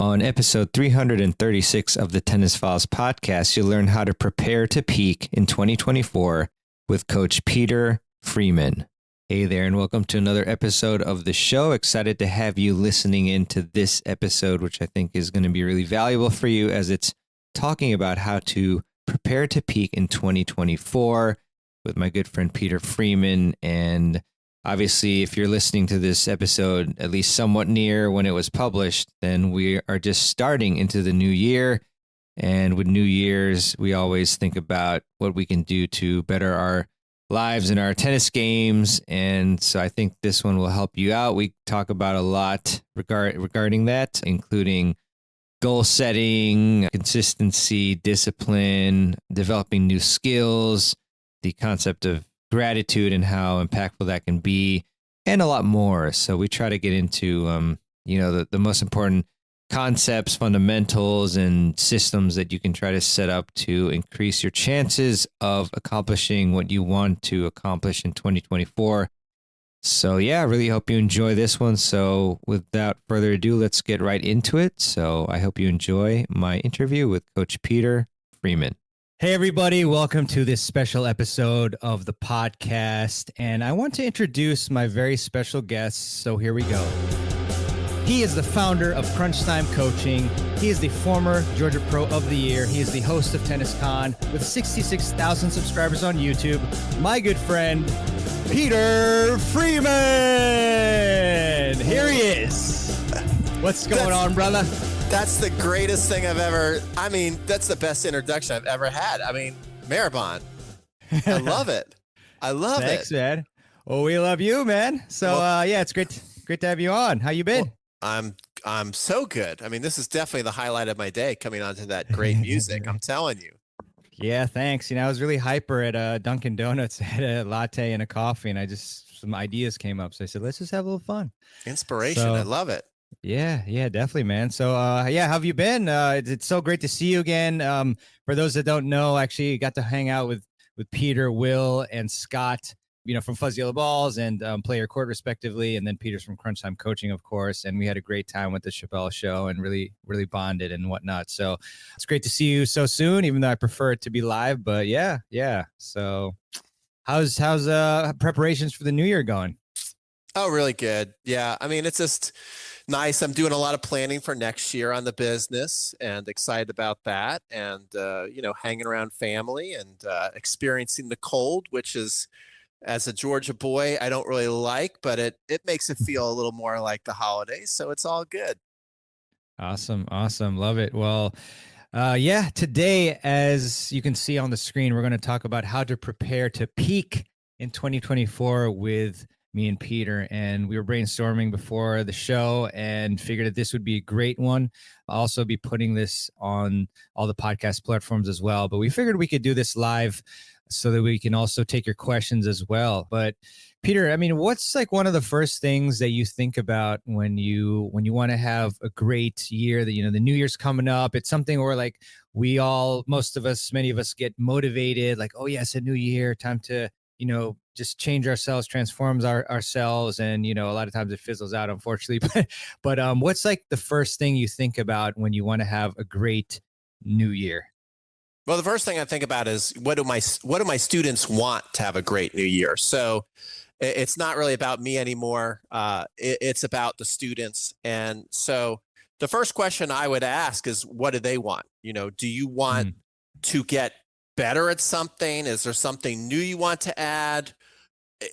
On episode 336 of the Tennis Files podcast, you'll learn how to prepare to peak in 2024 with Coach Peter Freeman. Hey there, and welcome to another episode of the show. Excited to have you listening into this episode, which I think is going to be really valuable for you as it's talking about how to prepare to peak in 2024 with my good friend Peter Freeman. And obviously, if you're listening to this episode at least somewhat near when it was published, then we are just starting into the new year. And with New Year's, we always think about what we can do to better our lives and our tennis games. And so I think this one will help you out. We talk about a lot regarding that, including goal setting, consistency, discipline, developing new skills, the concept of gratitude and how impactful that can be, and a lot more. So we try to get into, the most important concepts, fundamentals, and systems that you can try to set up to increase your chances of accomplishing what you want to accomplish in 2024. So yeah, I really hope you enjoy this one. So without further ado, let's get right into it. So I hope you enjoy my interview with Coach Peter Freeman. Hey, everybody. Welcome to this special episode of the podcast. And I want to introduce my very special guest. So here we go. He is the founder of Crunch Time Coaching. He is the former Georgia Pro of the Year. He is the host of Tennis Con with 66,000 subscribers on YouTube. My good friend, Peter Freeman. Here he is. What's going on, brother? That's the greatest thing I've ever, that's the best introduction I've ever had. Mehrban. I love it. Thanks, man. Well, we love you, man. So, it's great to have you on. How you been? Well, I'm so good. This is definitely the highlight of my day, coming onto that great music. I'm telling you. Yeah, thanks. I was really hyper at Dunkin' Donuts. I had a latte and a coffee, and some ideas came up. So I said, let's just have a little fun. Inspiration. I love it. Yeah, definitely, man. So, how have you been? It's so great to see you again. For those that don't know, actually got to hang out with Peter, Will, and Scott, from Fuzzy Yellow Balls and Player Court, respectively. And then Peter's from Crunch Time Coaching, of course. And we had a great time with the Chappelle show and really, really bonded and whatnot. So it's great to see you so soon, even though I prefer it to be live. But yeah. So how's preparations for the new year going? Oh, really good. Yeah. It's just nice. I'm doing a lot of planning for next year on the business and excited about that. And, hanging around family and experiencing the cold, which is, as a Georgia boy, I don't really like, but it makes it feel a little more like the holidays. So it's all good. Awesome. Love it. Well, today, as you can see on the screen, we're going to talk about how to prepare to peak in 2024 with me and Peter. And we were brainstorming before the show and figured that this would be a great one. I'll also be putting this on all the podcast platforms as well. But we figured we could do this live so that we can also take your questions as well. But Peter, what's like one of the first things that you think about when you want to have a great year? That the new year's coming up. It's something where like many of us get motivated. Like, oh yes, a new year, time to just change ourselves, transforms ourselves, and a lot of times it fizzles out, unfortunately. But what's like the first thing you think about when you want to have a great new year? Well, the first thing I think about is what do my students want to have a great new year? So it's not really about me anymore. It's about the students. And so the first question I would ask is, what do they want? Do you want to get better at something? Is there something new you want to add?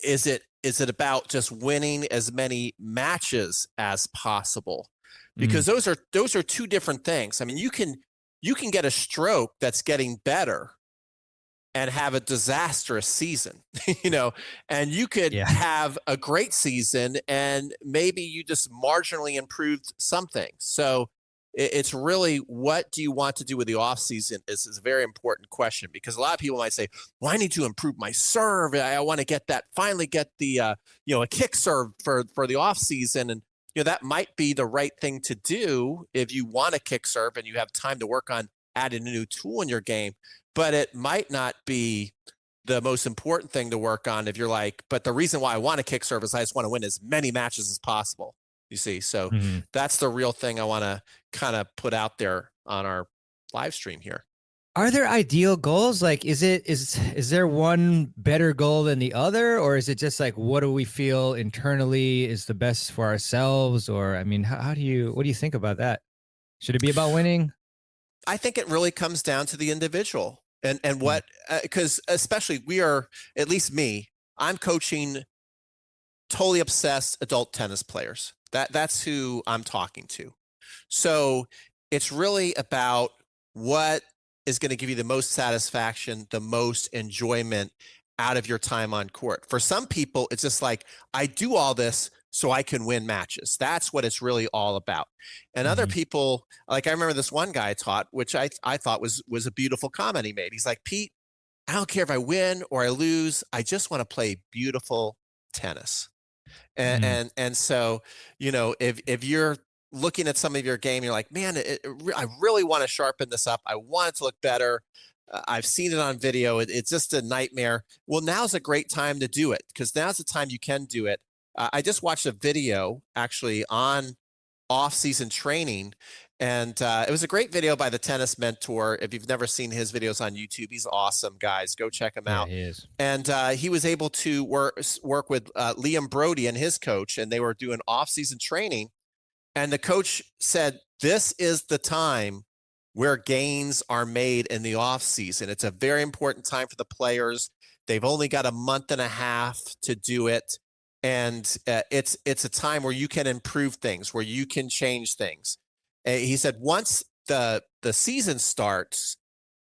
Is it about just winning as many matches as possible? Because those are two different things. You can get a stroke that's getting better and have a disastrous season, and you could have a great season and maybe you just marginally improved something. So it's really, what do you want to do with the off season is a very important question, because a lot of people might say, well, I need to improve my serve. I want to finally get the, a kick serve for the off season. And, that might be the right thing to do if you want to kick serve and you have time to work on adding a new tool in your game, but it might not be the most important thing to work on if you're like, but the reason why I want to kick serve is I just want to win as many matches as possible. you see. So Mhm. that's the real thing I want to kind of put out there on our live stream here. Are there ideal goals? Like, is there one better goal than the other, or is it just like what do we feel internally is the best for ourselves? Or I mean, what do you think about that? Should it be about winning? I think it really comes down to the individual and what, because especially we are, at least me, I'm coaching totally obsessed adult tennis players. That's who I'm talking to. So it's really about what is going to give you the most satisfaction, the most enjoyment out of your time on court. For some people, it's just like, I do all this so I can win matches. That's what it's really all about. And other Mhm. people, like I remember this one guy I taught, which I thought was a beautiful comment he made. He's like, Pete, I don't care if I win or I lose. I just want to play beautiful tennis. And Mm. and so, if you're looking at some of your game, you're like, man, I really want to sharpen this up. I want it to look better. I've seen it on video. It's just a nightmare. Well, now's a great time to do it because now's the time you can do it. I just watched a video actually on off-season training, and it was a great video by the tennis mentor. If you've never seen his videos on YouTube, he's awesome, guys. Go check him Yeah, out. he is. And he was able to work with Liam Brody and his coach, and they were doing off-season training. And the coach said, "This is the time where gains are made in the off-season. It's a very important time for the players. They've only got a month and a half to do it, and it's a time where you can improve things, where you can change things." He said, once the season starts,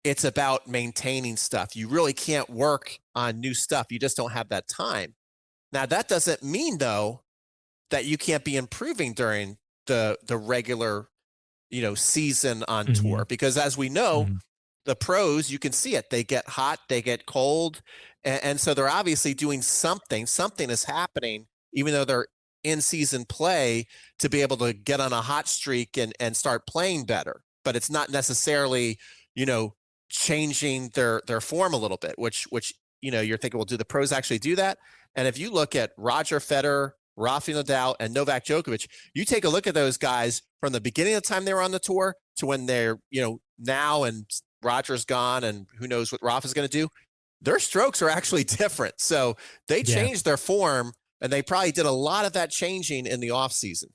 it's about maintaining stuff. You really can't work on new stuff. You just don't have that time. Now, that doesn't mean, though, that you can't be improving during the regular, season on Mhm. tour. Because as we know, Mhm. the pros, you can see it. They get hot, they get cold. And so they're obviously doing something. Something is happening, even though they're in season play, to be able to get on a hot streak and start playing better. But it's not necessarily, you know, changing their form a little bit, which you're thinking, well, do the pros actually do that? And if you look at Roger Federer, Rafael Nadal, and Novak Djokovic, you take a look at those guys from the beginning of the time they were on the tour to when they're, now and Roger's gone and who knows what Rafa's going to do. Their strokes are actually different. So they Yeah. changed their form, and they probably did a lot of that changing in the off season.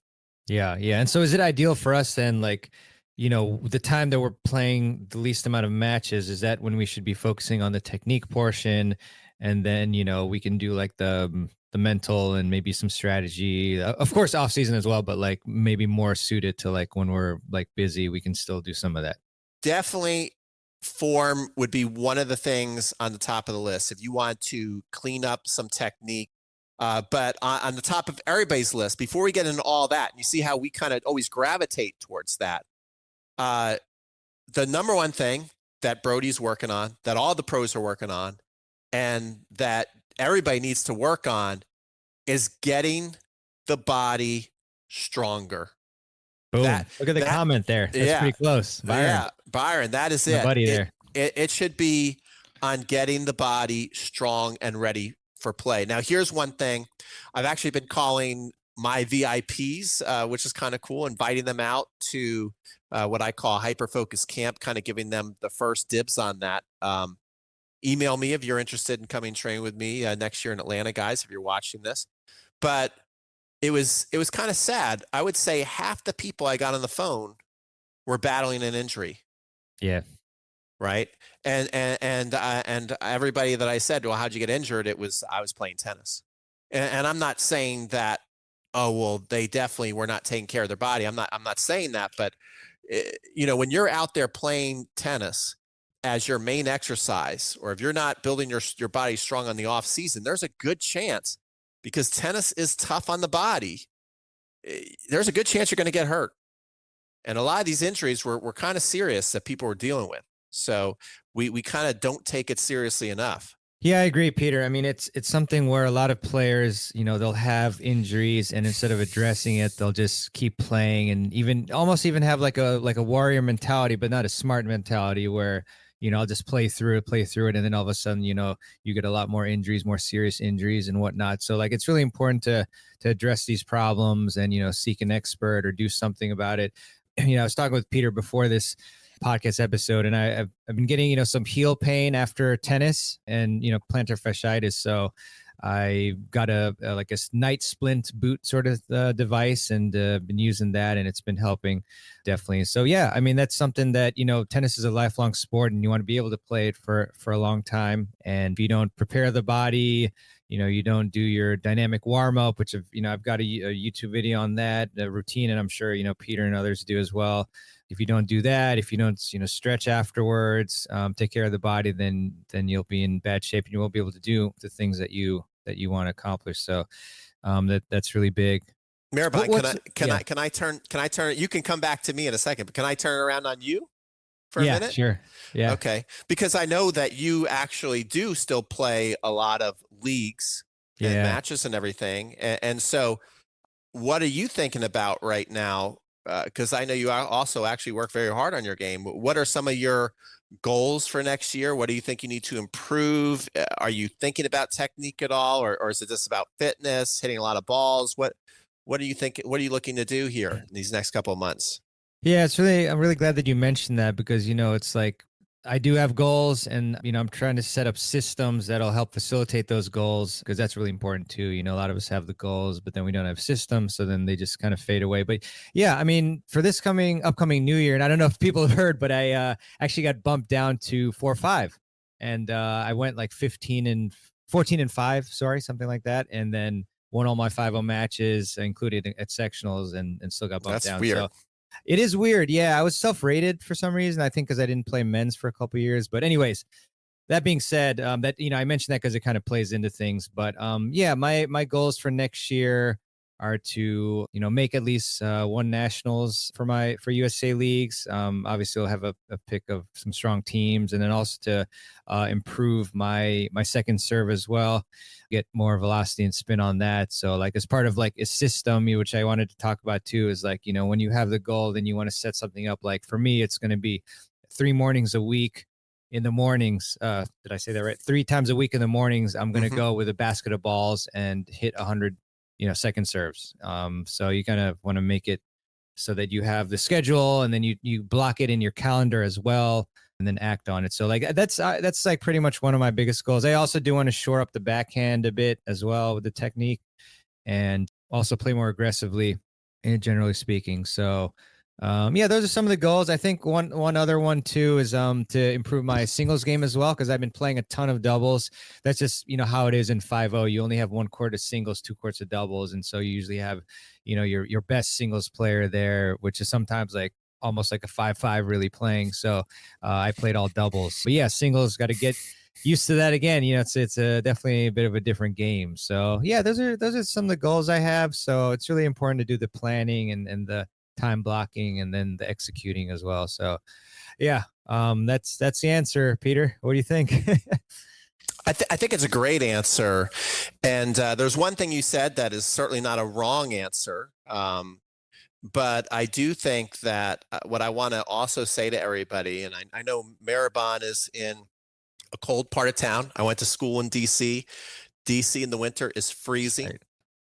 Yeah, yeah. And so is it ideal for us then, like, the time that we're playing the least amount of matches, is that when we should be focusing on the technique portion? And then, we can do like the mental and maybe some strategy. Of course, off season as well, but like maybe more suited to like when we're like busy, we can still do some of that. Definitely form would be one of the things on the top of the list if you want to clean up some technique. But on the top of everybody's list, before we get into all that, you see how we kind of always gravitate towards that. Uh, the number one thing that Brody's working on, that all the pros are working on, and that everybody needs to work on is getting the body stronger. Boom. Look at the comment there. That's Yeah, pretty close. Byron. yeah, Byron, that is My it. buddy there. It should be on getting the body strong and ready for play. Now, here's one thing. I've actually been calling my VIPs, which is kind of cool, inviting them out to what I call hyper focus camp, kind of giving them the first dibs on that. Email me if you're interested in coming train with me next year in Atlanta, guys, if you're watching this. But it was kind of sad. I would say half the people I got on the phone were battling an injury. Yeah. Right. And everybody that I said, well, how'd you get injured? I was playing tennis. And I'm not saying that, oh, well, they definitely were not taking care of their body. I'm not saying that, but when you're out there playing tennis as your main exercise, or if you're not building your body strong on the off season, there's a good chance, because tennis is tough on the body, there's a good chance you're going to get hurt. And a lot of these injuries were kind of serious that people were dealing with. So we kind of don't take it seriously enough. Yeah, I agree, Peter. I mean, it's something where a lot of players, they'll have injuries, and instead of addressing it, they'll just keep playing, and almost even have like a warrior mentality, but not a smart mentality where, I'll just play through it. And then all of a sudden, you get a lot more injuries, more serious injuries and whatnot. So like, it's really important to address these problems and, seek an expert or do something about it. I was talking with Peter before this podcast episode, and I've been getting, some heel pain after tennis and, plantar fasciitis. So I got a like a night splint boot sort of device, and been using that, and it's been helping definitely. So yeah, I mean, that's something that, tennis is a lifelong sport, and you want to be able to play it for a long time. And if you don't prepare the body, you don't do your dynamic warm up, which I've got a YouTube video on that, a routine, and I'm sure, Peter and others do as well. If you don't do that, if you don't, stretch afterwards, take care of the body, then you'll be in bad shape and you won't be able to do the things that you want to accomplish. So that's really big. Mehrban, can I turn? You can come back to me in a second, but can I turn around on you for a minute? Sure. Yeah. Okay. Because I know that you actually do still play a lot of leagues and matches and everything. And so what are you thinking about right now? Because I know you also actually work very hard on your game. What are some of your goals for next year? What do you think you need to improve? Are you thinking about technique at all? Or is it just about fitness, hitting a lot of balls? What do you think? What are you looking to do here in these next couple of months? Yeah, I'm really glad that you mentioned that, because, it's like, I do have goals, and, I'm trying to set up systems that'll help facilitate those goals, because that's really important too. A lot of us have the goals, but then we don't have systems. So then they just kind of fade away. But yeah, I mean, for this upcoming new year, and I don't know if people have heard, but I actually got bumped down to 4-5, and I went like 14-5, sorry, something like that. And then won all my 5-0 matches, included at sectionals, and still got bumped down. That's weird. So it is weird. Yeah, I was self-rated for some reason. I think because I didn't play men's for a couple of years. But anyways, that being said, that I mentioned that because it kind of plays into things. But yeah, my goals for next year are to make at least one nationals for USA leagues. Obviously, I'll have a pick of some strong teams, and then also to improve my second serve as well, get more velocity and spin on that. So like, as part of like a system, which I wanted to talk about too, is like, when you have the goal, then you want to set something up. Like for me, it's going to be 3 mornings a week. In the mornings, did I say that right? 3 times a week in the mornings, I'm going to go with a basket of balls and hit 100 second serves. So you kind of want to make it so that you have the schedule, and then you block it in your calendar as well, and then act on it. So like, that's like pretty much one of my biggest goals. I also do want to shore up the backhand a bit as well with the technique, and also play more aggressively, generally speaking. So yeah, those are some of the goals. I think one other one too is to improve my singles game as well, because I've been playing a ton of doubles. That's just how it is in 5-0. You only have 1 court of singles, 2 courts of doubles, and so you usually have your best singles player there, which is sometimes like almost like a 5-5 really playing. So I played all doubles, but yeah, singles, got to get used to that again. It's definitely a bit of a different game. So yeah, those are some of the goals I have. So it's really important to do the planning and the time blocking, and then the executing as well. So yeah, that's the answer. Peter, what do you think? I think it's a great answer. And there's one thing you said that is certainly not a wrong answer. But I do think that what I want to also say to everybody, and I know mehrban is in a cold part of town. I went to school in DC. DC in the winter is freezing.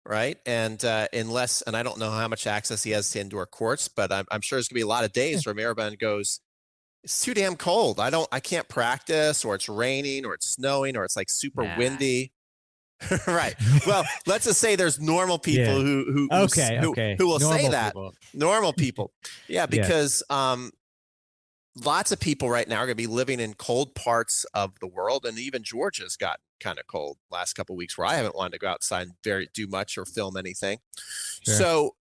Right. And unless, and I don't know how much access he has to indoor courts, but I'm sure there's gonna be a lot of days where mehrban goes, it's too damn cold. I can't practice, or it's raining, or it's snowing, or it's like super windy. Right. Well, let's just say there's normal people who will normal say that. People. Normal people. Yeah, because lots of people right now are going to be living in cold parts of the world, and even Georgia's got kind of cold last couple of weeks, where I haven't wanted to go outside and do much or film anything. Sure. So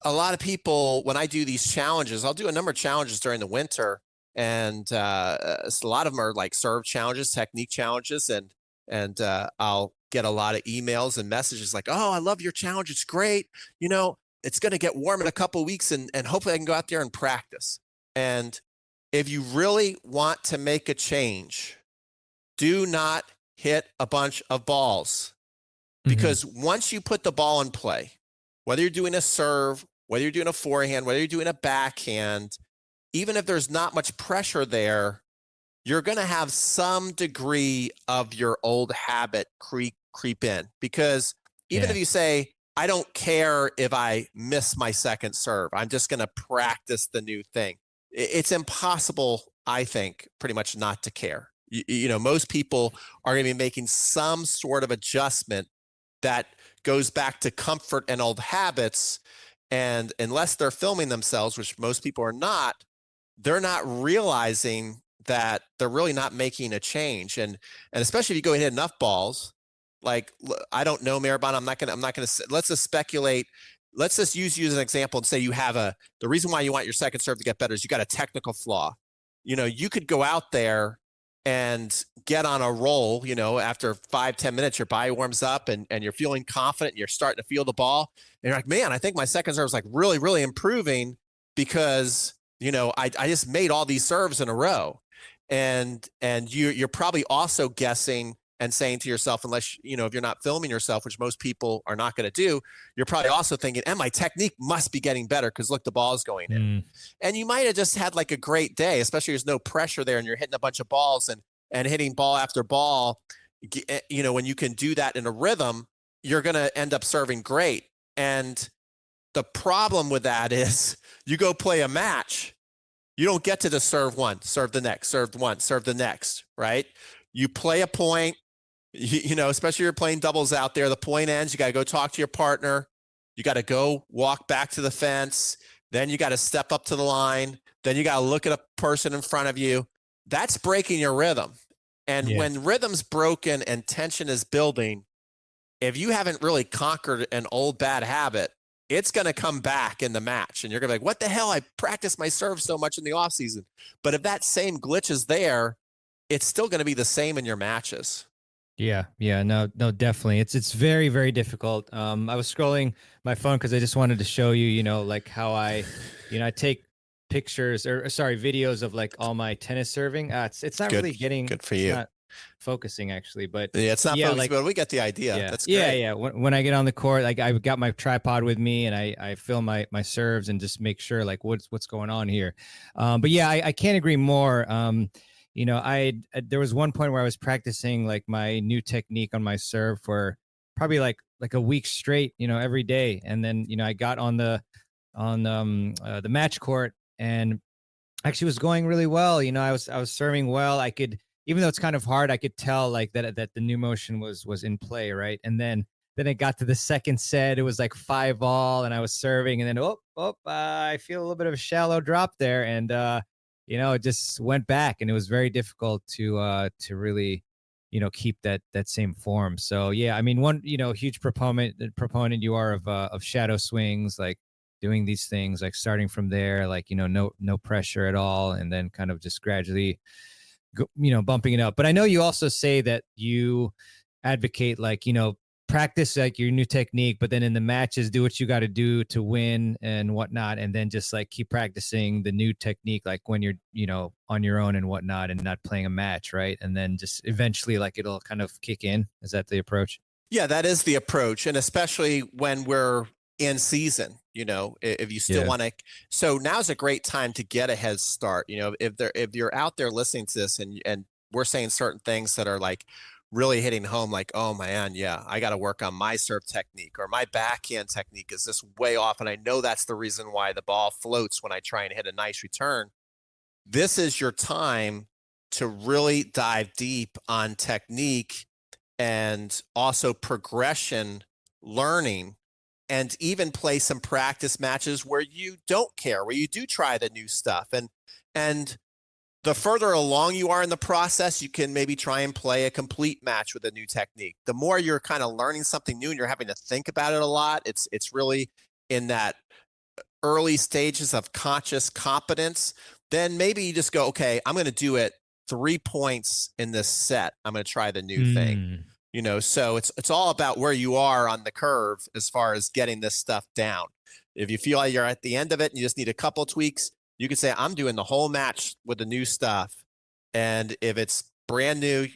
a lot of people, when I do these challenges, I'll do a number of challenges during the winter, and a lot of them are like serve challenges, technique challenges, and I'll get a lot of emails and messages like, "Oh, I love your challenge. It's great. It's going to get warm in a couple of weeks, and hopefully I can go out there and practice." And if you really want to make a change, do not hit a bunch of balls, because once you put the ball in play, whether you're doing a serve, whether you're doing a forehand, whether you're doing a backhand, even if there's not much pressure there, you're going to have some degree of your old habit creep in, because even Yeah. if you say, I don't care if I miss my second serve, I'm just going to practice the new thing. It's impossible, I think, pretty much not to care. Most people are going to be making some sort of adjustment that goes back to comfort and old habits. And unless they're filming themselves, which most people are not, they're not realizing that they're really not making a change. And especially if you go and hit enough balls, like, I don't know, mehrban, I'm not gonna let's just speculate. Let's just use you as an example and say you have the reason why you want your second serve to get better is you got a technical flaw. You could go out there and get on a roll, after 5-10 minutes, your body warms up and you're feeling confident and you're starting to feel the ball. And you're like, man, I think my second serve is like really, really improving because, I just made all these serves in a row. And you're probably also guessing and saying to yourself, unless, if you're not filming yourself, which most people are not going to do, you're probably also thinking, and my technique must be getting better because look, the ball's going in. And you might have just had like a great day, especially there's no pressure there and you're hitting a bunch of balls and hitting ball after ball. When you can do that in a rhythm, you're going to end up serving great. And the problem with that is you go play a match, you don't get to just serve one, serve the next, serve one, serve the next, right? You play a point, especially if you're playing doubles out there, the point ends, you got to go talk to your partner. You got to go walk back to the fence. Then you got to step up to the line. Then you got to look at a person in front of you. That's breaking your rhythm. And when rhythm's broken and tension is building, if you haven't really conquered an old bad habit, it's going to come back in the match. And you're going to be like, what the hell? I practiced my serve so much in the off season. But if that same glitch is there, it's still going to be the same in your matches. Yeah, no, definitely. It's very, very difficult. I was scrolling my phone because I just wanted to show you, like how I take pictures or videos of like all my tennis serving. It's not really getting good for you. Not focusing actually, but yeah, it's not focusing, but we get the idea. Yeah, that's great. Yeah. When I get on the court, like I've got my tripod with me and I film my serves and just make sure like what's going on here. But yeah, I can't agree more. There was one point where I was practicing like my new technique on my serve for probably like a week straight, every day. And then, I got on the match court and actually was going really well. I was serving well. I could, even though it's kind of hard, I could tell like that the new motion was in play. Right. And then it got to the second set. It was like 5-all and I was serving and then, I feel a little bit of a shallow drop there. And, it just went back and it was very difficult to really, keep that same form. So yeah, I mean, one, huge proponent you are of shadow swings, like doing these things, like starting from there, like, no pressure at all. And then kind of just gradually, bumping it up. But I know you also say that you advocate like, practice like your new technique, but then in the matches, do what you got to do to win and whatnot. And then just like keep practicing the new technique, like when you're, on your own and whatnot and not playing a match. Right. And then just eventually like it'll kind of kick in. Is that the approach? Yeah, that is the approach. And especially when we're in season, if you still want to. So now's a great time to get a head start. If you're out there listening to this and we're saying certain things that are like really hitting home, like, oh man, yeah, I got to work on my serve technique or my backhand technique is this way off. And I know that's the reason why the ball floats when I try and hit a nice return. This is your time to really dive deep on technique and also progression learning, and even play some practice matches where you don't care, where you do try the new stuff. And the further along you are in the process, you can maybe try and play a complete match with a new technique. The more you're kind of learning something new and you're having to think about it a lot, it's really in that early stages of conscious competence. Then maybe you just go, okay, I'm going to do it 3 points in this set. I'm going to try the new thing. So it's all about where you are on the curve as far as getting this stuff down. If you feel like you're at the end of it and you just need a couple tweaks, you can say, I'm doing the whole match with the new stuff. And if it's brand new,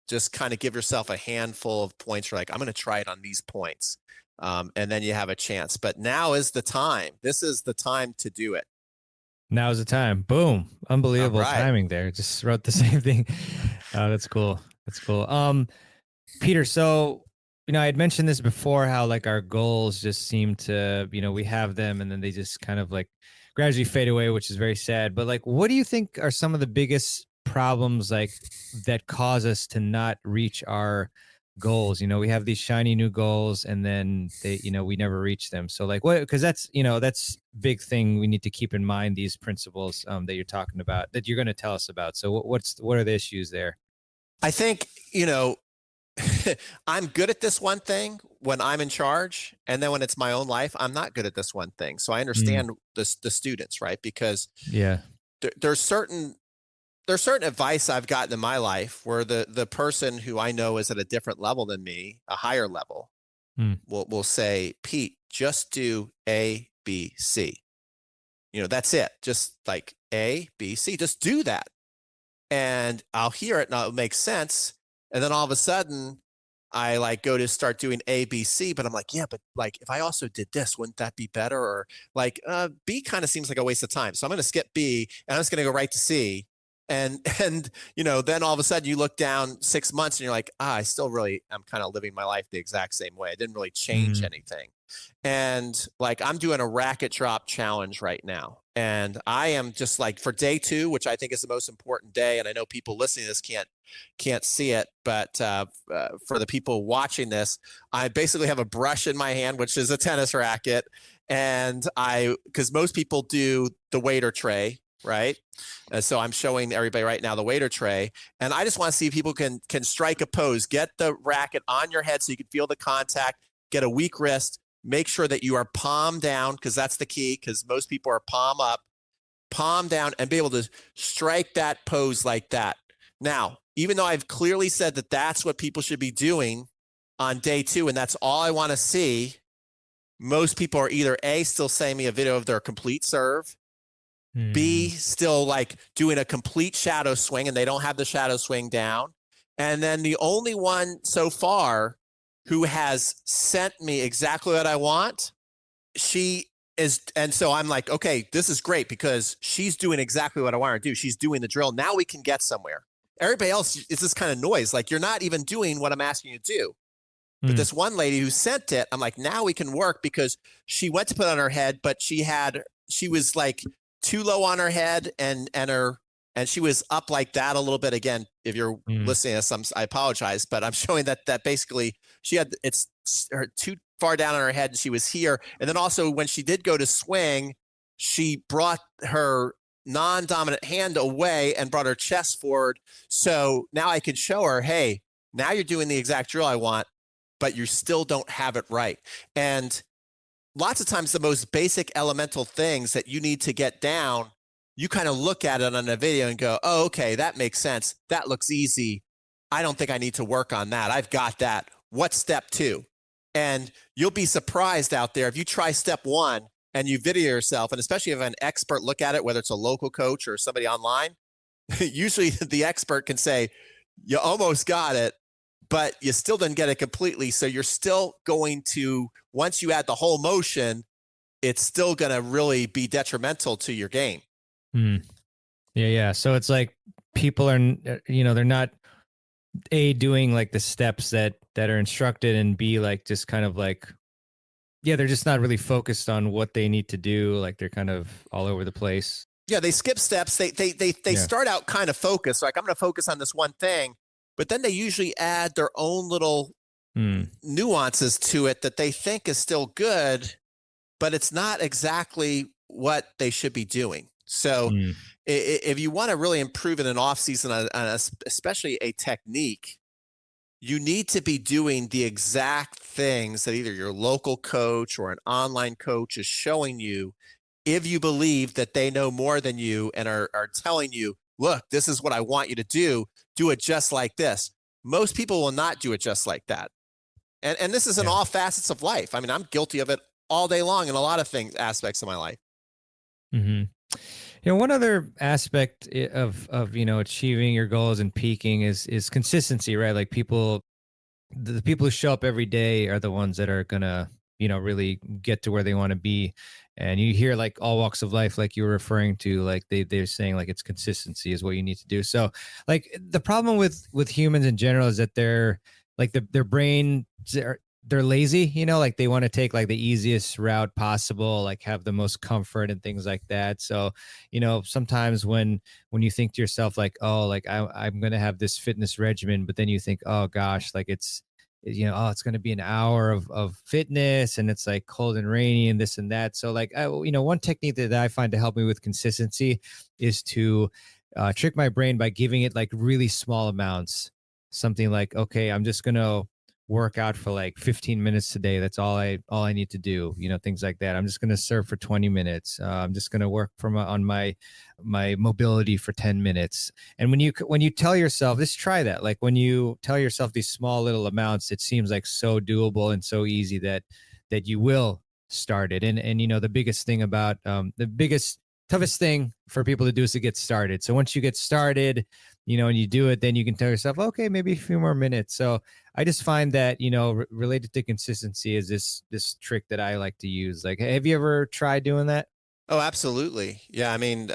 just kind of give yourself a handful of points. You're like, I'm going to try it on these points. And then you have a chance. But now is the time. This is the time to do it. Now's the time. Boom. All Unbelievable right. timing there. Just wrote the same thing. That's cool. That's cool. Peter, so, I had mentioned this before, how like our goals just seem to, we have them and then they just kind of like gradually fade away, which is very sad. But like, what do you think are some of the biggest problems like that cause us to not reach our goals? We have these shiny new goals and then they, we never reach them. So like what, cause that's big thing we need to keep in mind, these principles that you're talking about, that you're going to tell us about. So what are the issues there? I think, I'm good at this one thing when I'm in charge, and then when it's my own life, I'm not good at this one thing. So I Mm, understand the students, right? Because yeah. there's certain advice I've gotten in my life where the person who I know is at a different level than me, a higher level, Mm, will say, Pete, just do A, B, C. That's it. Just like A, B, C. Just do that. And I'll hear it and it'll make sense. And then all of a sudden, I like go to start doing A, B, C, but I'm like, yeah, but like if I also did this, wouldn't that be better? Or like B kind of seems like a waste of time. So I'm going to skip B and I'm just going to go right to C. And and then all of a sudden you look down 6 months and you're like, I still really am kind of living my life the exact same way. I didn't really change mm, anything. And like I'm doing a racket drop challenge right now. And I am just like for day 2, which I think is the most important day. And I know people listening to this can't see it, but for the people watching this, I basically have a brush in my hand, which is a tennis racket, and because most people do the waiter tray, right? So I'm showing everybody right now the waiter tray, and I just want to see if people can strike a pose, get the racket on your head so you can feel the contact, get a weak wrist, make sure that you are palm down because that's the key. Because most people are palm up, palm down, and be able to strike that pose like that. Now, even though I've clearly said that that's what people should be doing on day 2, and that's all I want to see, most people are either A, still sending me a video of their complete serve, B, mm, still like doing a complete shadow swing and they don't have the shadow swing down. And then the only one so far who has sent me exactly what I want, she is. And so I'm like, okay, this is great because she's doing exactly what I want her to do. She's doing the drill. Now we can get somewhere. Everybody else is this kind of noise. Like you're not even doing what I'm asking you to do. But mm, this one lady who sent it, I'm like, now we can work because she went to put it on her head, but she was like too low on her head and she was up like that a little bit. Again, if you're mm, listening to this, I apologize, but I'm showing that basically she had it's her too far down on her head and she was here. And then also when she did go to swing, she brought her non-dominant hand away and brought her chest forward. So now I can show her, hey, now you're doing the exact drill I want, but you still don't have it right. And lots of times the most basic elemental things that you need to get down, you kind of look at it on a video and go, oh, okay, that makes sense. That looks easy. I don't think I need to work on that. I've got that. What's step 2? And you'll be surprised out there if you try step 1 and you video yourself, and especially if an expert look at it, whether it's a local coach or somebody online, usually the expert can say, you almost got it, but you still didn't get it completely. So you're still going to, once you add the whole motion, it's still going to really be detrimental to your game. mm. Yeah, yeah. So it's like people are, they're not A, doing like the steps that are instructed, and B, like just kind of like, yeah, they're just not really focused on what they need to do. Like they're kind of all over the place. Yeah, they skip steps. They Yeah. start out kind of focused. Like I'm going to focus on this one thing, but then they usually add their own little Mm, nuances to it that they think is still good, but it's not exactly what they should be doing. So mm, if you want to really improve in an off season, especially a technique, you need to be doing the exact things that either your local coach or an online coach is showing you. If you believe that they know more than you and are telling you, look, this is what I want you to do it just like this. Most people will not do it just like that. And this is in yeah. all facets of life. I mean, I'm guilty of it all day long in a lot of things, aspects of my life. Hmm. One other aspect of achieving your goals and peaking is consistency, right? Like the people who show up every day are the ones that are gonna really get to where they want to be. And you hear like all walks of life, like you were referring to, like they're saying like it's consistency is what you need to do. So like the problem with humans in general is that they're like their brain, they're lazy, like they want to take like the easiest route possible, like have the most comfort and things like that. So, sometimes when you think to yourself like, oh, like I'm going to have this fitness regimen, but then you think, oh gosh, like oh, it's going to be an hour of fitness and it's like cold and rainy and this and that. So like, one technique that I find to help me with consistency is to trick my brain by giving it like really small amounts. Something like, okay, I'm just going to work out for like 15 minutes today. That's all I need to do, things like that. I'm just going to surf for 20 minutes. I'm just going to work on my mobility for 10 minutes. And when you tell yourself, just try that. Like when you tell yourself these small little amounts, it seems like so doable and so easy that you will start it. And the biggest thing about toughest thing for people to do is to get started. So once you get started, and you do it, then you can tell yourself, okay, maybe a few more minutes. So I just find that, related to consistency is this trick that I like to use. Like, have you ever tried doing that? Oh, absolutely. Yeah. I mean,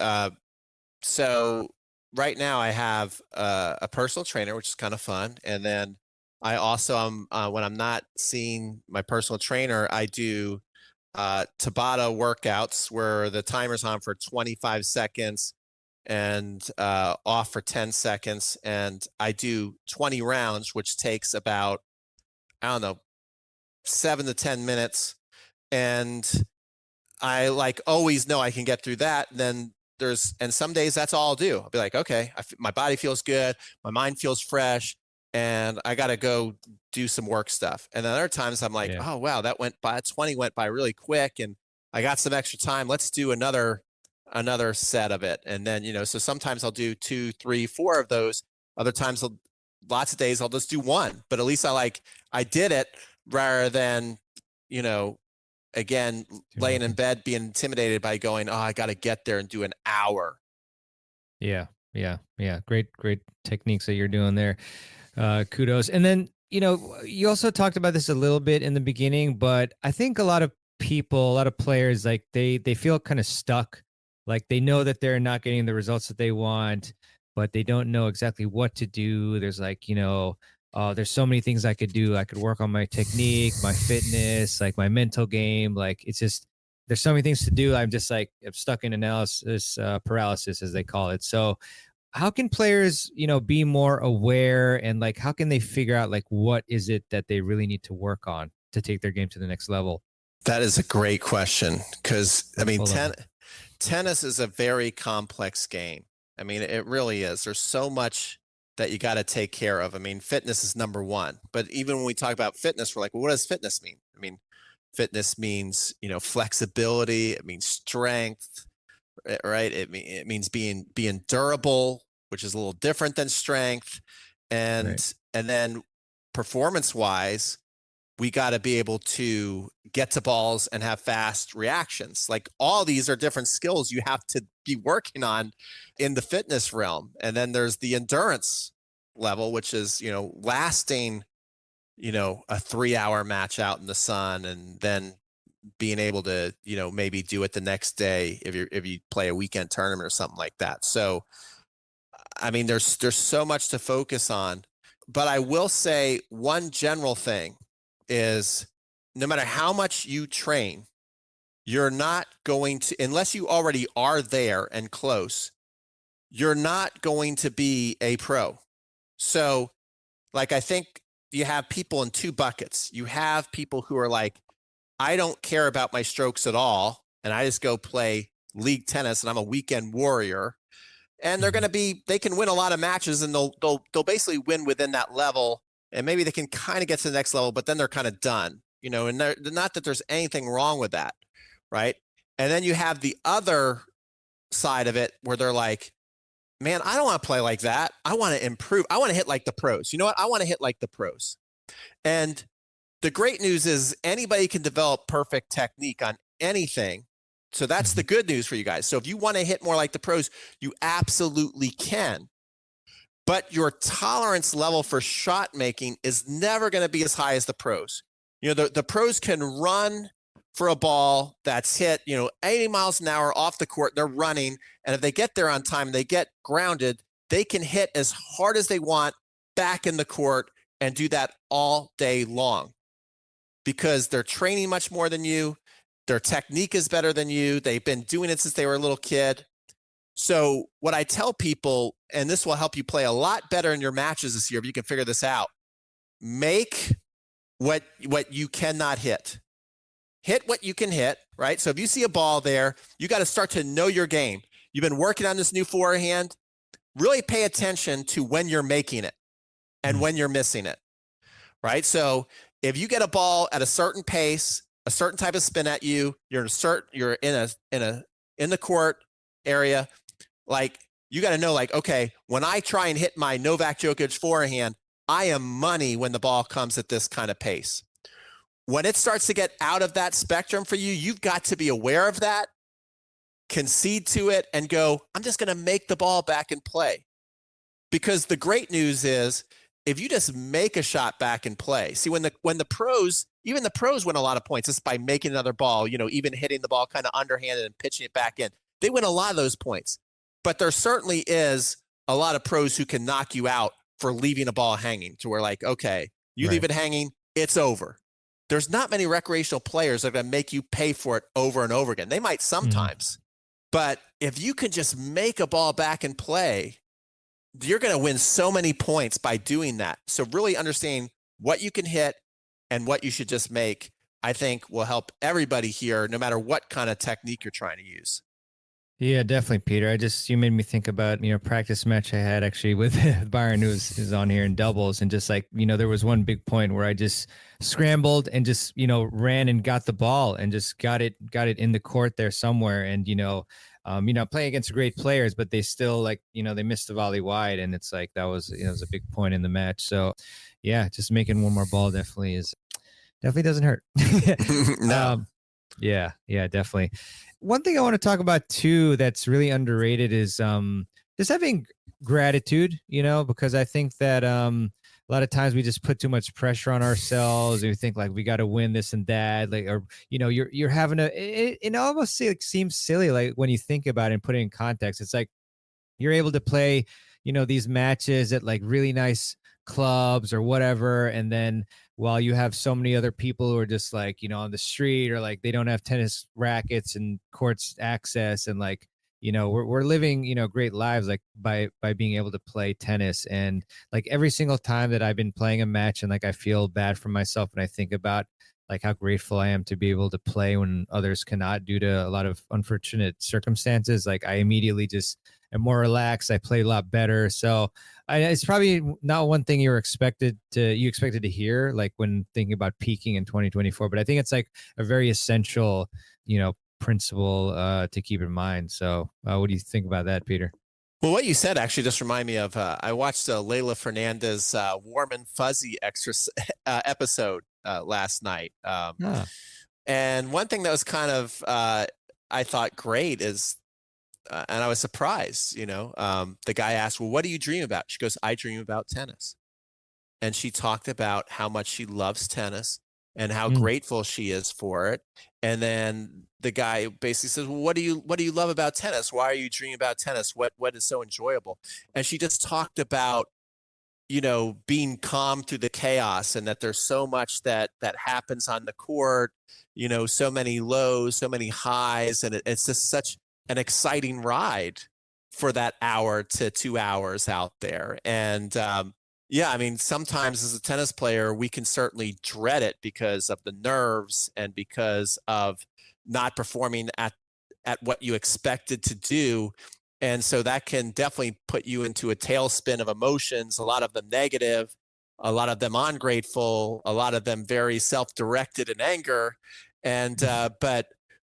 so right now I have a personal trainer, which is kind of fun. And then I also when I'm not seeing my personal trainer, I do Tabata workouts where the timer's on for 25 seconds and off for 10 seconds. And I do 20 rounds, which takes about, I don't know, 7 to 10 minutes. And I like always know I can get through that. And then and some days that's all I'll do. I'll be like, okay, my body feels good. My mind feels fresh. And I got to go do some work stuff. And then other times I'm like, Yeah. oh, wow, that 20 went by really quick. And I got some extra time. Let's do another set of it. And then, so sometimes I'll do 2, 3, 4 of those. Other times, lots of days I'll just do one, but at least I did it rather than, again, laying in bed, being intimidated by going, oh, I got to get there and do an hour. Yeah. Great techniques that you're doing there. Kudos. And then, you also talked about this a little bit in the beginning, but I think a lot of players, like they feel kind of stuck. Like they know that they're not getting the results that they want, but they don't know exactly what to do. There's like, there's so many things I could do. I could work on my technique, my fitness, like my mental game. Like it's just, there's so many things to do. I'm just like, I'm stuck in analysis paralysis, as they call it. So how can players, be more aware, and like, how can they figure out like, what is it that they really need to work on to take their game to the next level? That is a great question. Cause I mean, tennis is a very complex game. I mean, it really is. There's so much that you got to take care of. I mean, fitness is number one, but even when we talk about fitness, we're like, well, what does fitness mean? I mean, fitness means, flexibility. It means strength, right? It means being durable, which is a little different than strength. And then performance wise, we got to be able to get to balls and have fast reactions. Like all these are different skills you have to be working on in the fitness realm. And then there's the endurance level, which is, lasting, a 3-hour match out in the sun, and then being able to, maybe do it the next day if you play a weekend tournament or something like that. So, I mean, there's so much to focus on, but I will say one general thing is no matter how much you train, you're not going to, unless you already are there and close, you're not going to be a pro. So like, I think you have people in 2 buckets. You have people who are like, I don't care about my strokes at all, and I just go play league tennis and I'm a weekend warrior. And they're going to they can win a lot of matches, and they'll basically win within that level. And maybe they can kind of get to the next level, but then they're kind of done, and not that there's anything wrong with that. Right. And then you have the other side of it where they're like, man, I don't want to play like that. I want to improve. I want to hit like the pros. You know what? I want to hit like the pros. And the great news is anybody can develop perfect technique on anything. So that's the good news for you guys. So if you want to hit more like the pros, you absolutely can. But your tolerance level for shot making is never going to be as high as the pros. The pros can run for a ball that's hit, 80 miles an hour off the court. They're running. And if they get there on time, they get grounded, they can hit as hard as they want back in the court and do that all day long because they're training much more than you. Their technique is better than you. They've been doing it since they were a little kid. So what I tell people, and this will help you play a lot better in your matches this year if you can figure this out, make what you cannot hit. Hit what you can hit, right? So if you see a ball there, you got to start to know your game. You've been working on this new forehand. Really pay attention to when you're making it and when you're missing it, right? So if you get a ball at a certain pace, a certain type of spin at you, you're in the court area, like you got to know, like, okay, when I try and hit my Novak Djokovic forehand, I am money when the ball comes at this kind of pace. When it starts to get out of that spectrum for you, you've got to be aware of that, concede to it, and go, I'm just going to make the ball back and play. Because the great news is, if you just make a shot back and play, see, when the pros, even the pros win a lot of points just by making another ball, even hitting the ball kind of underhanded and pitching it back in. They win a lot of those points. But there certainly is a lot of pros who can knock you out for leaving a ball hanging, to where, like, okay, you leave it hanging, it's over. There's not many recreational players that are going to make you pay for it over and over again. They might sometimes, but if you can just make a ball back and play, you're going to win so many points by doing that. So really understanding what you can hit and what you should just make, I think will help everybody here, no matter what kind of technique you're trying to use. Yeah, definitely, Peter. You made me think about, practice match I had actually with Byron, who's on here in doubles. And just like, there was one big point where I just scrambled and just, ran and got the ball and just got it in the court there somewhere. And, playing against great players, but they still, like, they missed the volley wide. And it's like, that was, it was a big point in the match. So yeah, just making one more ball definitely doesn't hurt. No. Yeah, definitely. One thing I want to talk about too that's really underrated is just having gratitude, because I think that a lot of times we just put too much pressure on ourselves. We think like we got to win this and that, like, or you're having it almost seems silly, like when you think about it and put it in context. It's like you're able to play, these matches at like really nice clubs or whatever, and then while you have so many other people who are just like, on the street, or like they don't have tennis rackets and courts access, and like, we're living, great lives, like by being able to play tennis. And like every single time that I've been playing a match, and like I feel bad for myself, and I think about like how grateful I am to be able to play when others cannot due to a lot of unfortunate circumstances, like I immediately just am more relaxed. I play a lot better. So it's probably not one thing you expected to hear, like when thinking about peaking in 2024, but I think it's like a very essential, principle to keep in mind. So what do you think about that, Peter? Well, what you said actually just reminded me of, I watched Leila Fernandez Warm and Fuzzy episode last night. And one thing that was kind of, I thought great is, and I was surprised, the guy asked, well, what do you dream about? She goes, I dream about tennis. And she talked about how much she loves tennis and how grateful she is for it. And then the guy basically says, well, what do you love about tennis? Why are you dreaming about tennis? What is so enjoyable? And she just talked about, being calm through the chaos, and that there's so much that happens on the court, so many lows, so many highs. And it's just such an exciting ride for that hour to 2 hours out there. And yeah, I mean, sometimes as a tennis player, we can certainly dread it because of the nerves and because of not performing at what you expected to do. And so that can definitely put you into a tailspin of emotions, a lot of them negative, a lot of them ungrateful, a lot of them very self-directed in anger. And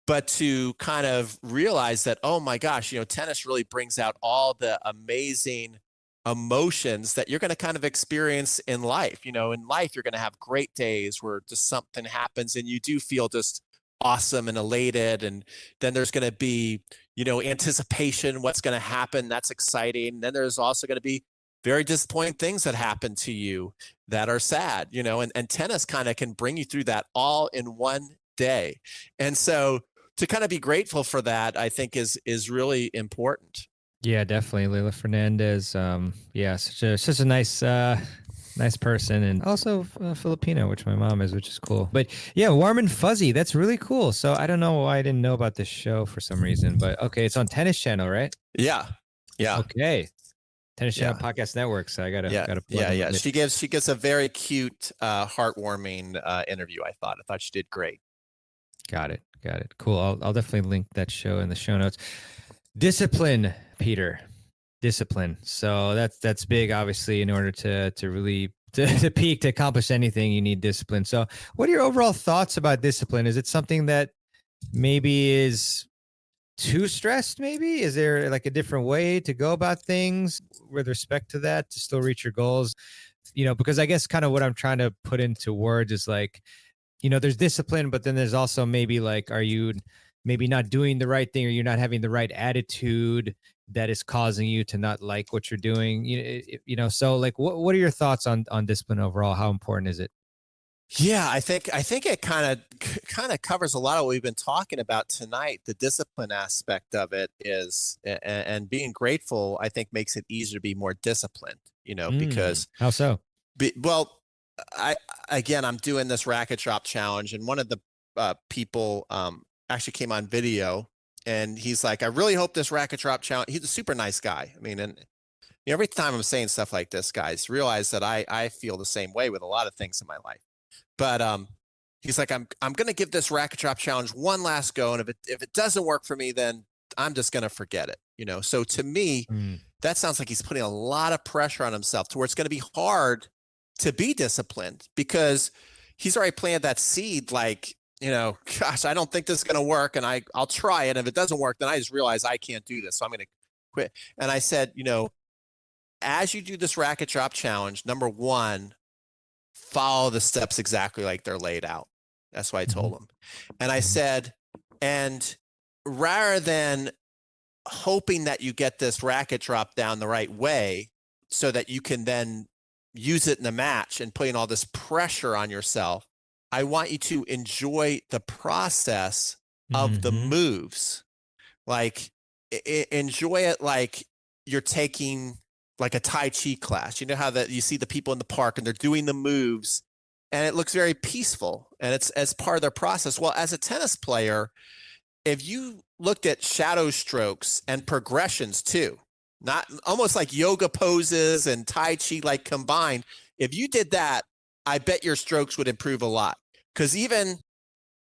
but to kind of realize that, oh my gosh, tennis really brings out all the amazing emotions that you're going to kind of experience in life. In life, you're going to have great days where just something happens and you do feel just awesome and elated. And then there's going to be, anticipation, what's going to happen. That's exciting. Then there's also going to be very disappointing things that happen to you. that are sad, and tennis kind of can bring you through that all in one day. And so to kind of be grateful for that, I think is really important. Yeah, definitely. Leila Fernandez. Yeah, such a nice person, and also Filipino, which my mom is, which is cool. But yeah, Warm and Fuzzy. That's really cool. So I don't know why I didn't know about this show for some reason, but okay, it's on Tennis Channel, right? Yeah. Yeah. Okay. Tennis Channel Yeah. Podcast Network. So I gotta Yeah. plug Yeah. in Yeah. with it. She gives a very cute, heartwarming interview. I thought she did great. Got it. Cool. I'll definitely link that show in the show notes. Discipline, Peter. Discipline. So that's big, obviously, in order to really to peak, to accomplish anything, you need discipline. So what are your overall thoughts about discipline? Is it something that maybe is too stressed? Maybe is there like a different way to go about things with respect to that to still reach your goals? Because I guess kind of what I'm trying to put into words is like, there's discipline, but then there's also maybe like, are you maybe not doing the right thing, or you're not having the right attitude that is causing you to not like what you're doing? So like, what are your thoughts on discipline overall? How important is it? Yeah, I think it kind of covers a lot of what we've been talking about tonight. The discipline aspect of it is, and being grateful, I think, makes it easier to be more disciplined. Because How so? well, I'm doing this racket drop challenge, and one of the people actually came on video, and he's like, "I really hope this racket drop challenge." He's a super nice guy. I mean, and every time I'm saying stuff like this, guys, realize that I feel the same way with a lot of things in my life. But he's like, I'm gonna give this racket drop challenge one last go, and if it doesn't work for me, then I'm just gonna forget it. So to me, that sounds like he's putting a lot of pressure on himself to where it's gonna be hard to be disciplined, because he's already planted that seed. Like, gosh, I don't think this is gonna work, and I'll try it. And if it doesn't work, then I just realize I can't do this, so I'm gonna quit. And I said, as you do this racket drop challenge, number one, follow the steps exactly like they're laid out. That's what I told him. And I said, and rather than hoping that you get this racket drop down the right way so that you can then use it in the match and putting all this pressure on yourself, I want you to enjoy the process of the moves. Like, enjoy it like you're taking like a Tai Chi class. You know how that you see the people in the park and they're doing the moves, and it looks very peaceful, and it's as part of their process. Well, as a tennis player, if you looked at shadow strokes and progressions too, not almost like yoga poses and Tai Chi like combined, if you did that, I bet your strokes would improve a lot. Because even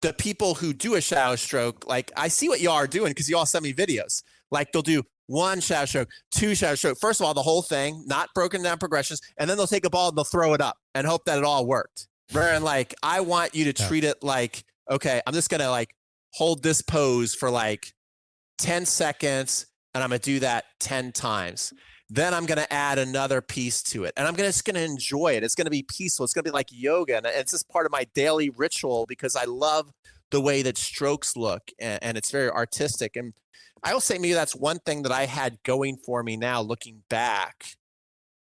the people who do a shadow stroke, like, I see what y'all are doing because y'all send me videos. Like, they'll do one shadow stroke, two shadow stroke. First of all, the whole thing, not broken down progressions, and then they'll take a ball and they'll throw it up and hope that it all worked. And like, I want you to treat it like, okay, I'm just gonna like hold this pose for like 10 seconds, and I'm gonna do that 10 times. Then I'm gonna add another piece to it, and I'm just gonna enjoy it. It's gonna be peaceful. It's gonna be like yoga, and it's just part of my daily ritual because I love the way that strokes look, and it's very artistic. And I will say maybe that's one thing that I had going for me now, looking back,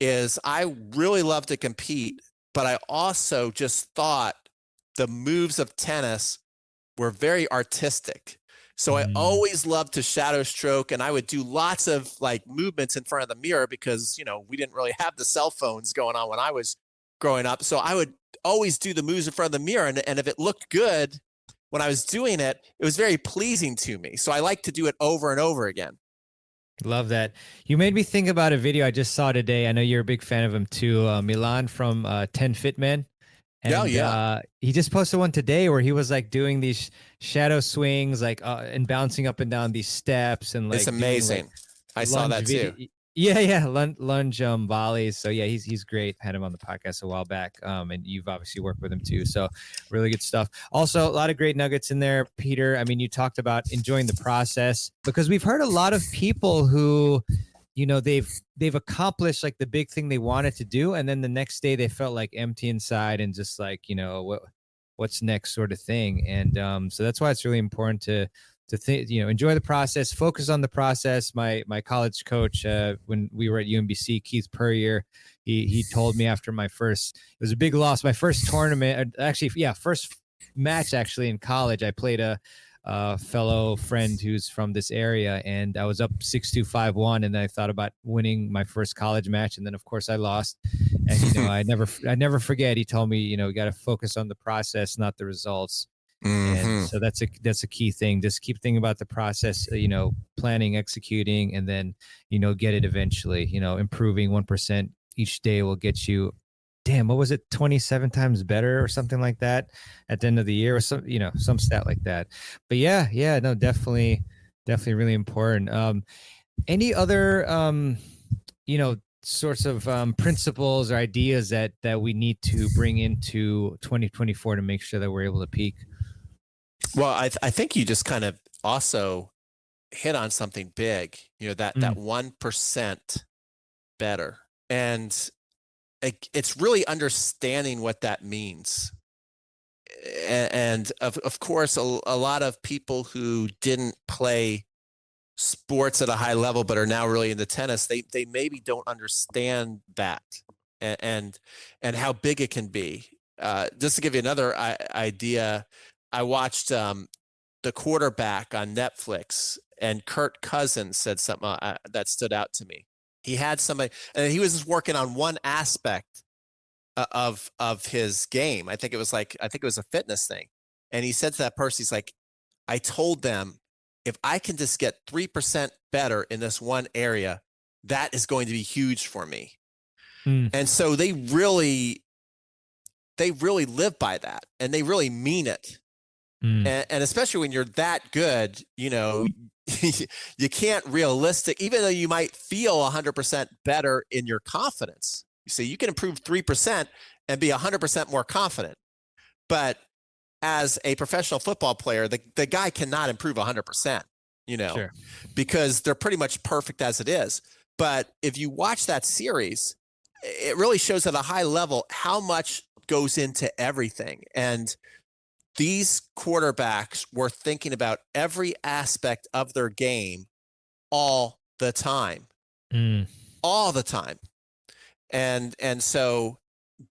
is I really love to compete, but I also just thought the moves of tennis were very artistic. So I always loved to shadow stroke, and I would do lots of like movements in front of the mirror because, we didn't really have the cell phones going on when I was growing up. So I would always do the moves in front of the mirror, and if it looked good when I was doing it, it was very pleasing to me. So I like to do it over and over again. Love that. You made me think about a video I just saw today. I know you're a big fan of him too. Milan from 10 Fit Men. And he just posted one today where he was like doing these shadow swings, like and bouncing up and down these steps, and like it's amazing. Doing, like, I saw that too. Yeah, lunge volleys. So yeah, he's great. Had him on the podcast a while back, and you've obviously worked with him too. So really good stuff. Also, a lot of great nuggets in there, Peter. I mean, you talked about enjoying the process, because we've heard a lot of people who, they've accomplished like the big thing they wanted to do, and then the next day they felt like empty inside and just like, what's next sort of thing. And so that's why it's really important to enjoy the process, focus on the process. My college coach, when we were at UMBC, Keith Purrier, he told me after it was a big loss, my first tournament, first match actually in college. I played a fellow friend who's from this area, and I was up 6-2, 5-1, and I thought about winning my first college match, and then of course I lost. And I never forget. He told me, you got to focus on the process, not the results. And so that's a key thing. Just keep thinking about the process, planning, executing, and then, get it eventually. Improving 1% each day will get you, what was it, 27 times better or something like that at the end of the year, or some stat like that. But no, definitely really important. Any other, sorts of principles or ideas that we need to bring into 2024 to make sure that we're able to peak? Well, I think you just kind of also hit on something big, that 1% better. And it's really understanding what that means. And of course, a lot of people who didn't play sports at a high level but are now really into tennis, they maybe don't understand that and how big it can be. Just to give you another idea, I watched The Quarterback on Netflix, and Kirk Cousins said something that stood out to me. He had somebody, and he was just working on one aspect of his game. I think it was a fitness thing. And he said to that person, he's like, I told them, if I can just get 3% better in this one area, that is going to be huge for me. And so they really live by that, and they really mean it. And especially when you're that good, you can't even though you might feel 100% better in your confidence. You see, you can improve 3% and be 100% more confident. But as a professional football player, the guy cannot improve 100%, Sure. because they're pretty much perfect as it is. But if you watch that series, it really shows at a high level how much goes into everything. And these quarterbacks were thinking about every aspect of their game all the time. All the time. And so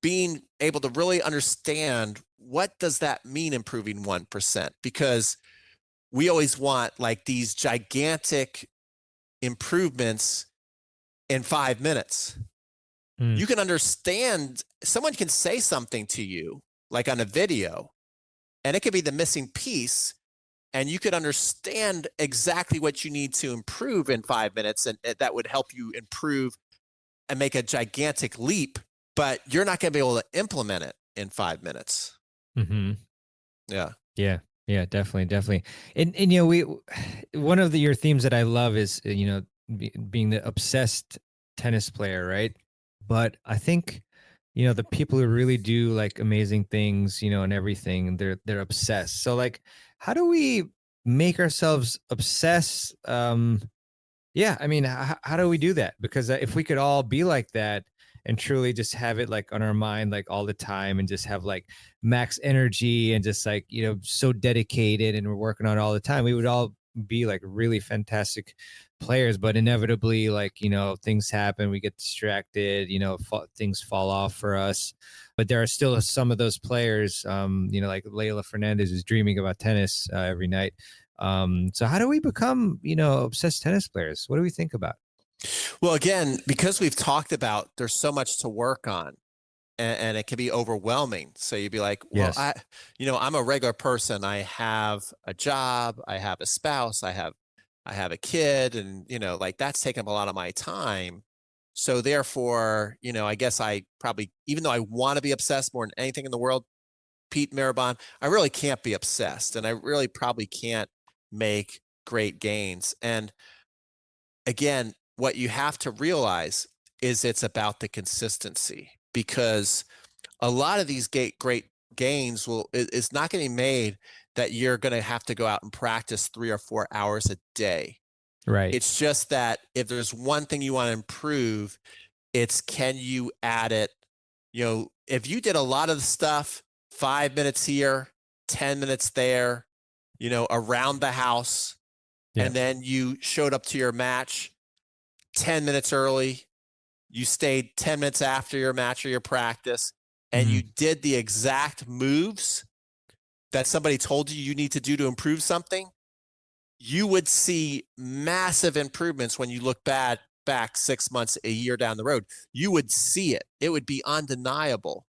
being able to really understand, what does that mean, improving 1%? Because we always want like these gigantic improvements in 5 minutes. You can understand, someone can say something to you like on a video, and it could be the missing piece, and you could understand exactly what you need to improve in 5 minutes, and that would help you improve and make a gigantic leap, but you're not going to be able to implement it in 5 minutes. Yeah, definitely. And one of your themes that I love is, being the obsessed tennis player, right? But I think, the people who really do like amazing things, and everything, they're obsessed. So like, how do we make ourselves obsessed? How do we do that? Because if we could all be like that and truly just have it like on our mind, like all the time, and just have like max energy and just like, so dedicated, and we're working on it all the time, we would all be like really fantastic players. But inevitably, like, things happen, we get distracted, things fall off for us. But there are still some of those players, like Leila Fernandez, who's dreaming about tennis every night. So how do we become, obsessed tennis players? What do we think about? Well, again, because we've talked about, there's so much to work on, and it can be overwhelming. So you'd be like, well, Yes. I'm a regular person. I have a job, I have a spouse, I have a kid, and, like that's taking up a lot of my time. So therefore, I guess I probably, even though I want to be obsessed more than anything in the world, Pete Mehrban, I really can't be obsessed, and I really probably can't make great gains. And again, what you have to realize is it's about the consistency, because a lot of these great gains is not going to be made that you're going to have to go out and practice 3 or 4 hours a day. Right. It's just that if there's one thing you want to improve, it's, can you add it? If you did a lot of the stuff, 5 minutes here, 10 minutes there, around the house, and then you showed up to your match 10 minutes early, you stayed 10 minutes after your match or your practice, and you did the exact moves that somebody told you need to do to improve something, you would see massive improvements when you look back 6 months, a year down the road. You would see it. It would be undeniable.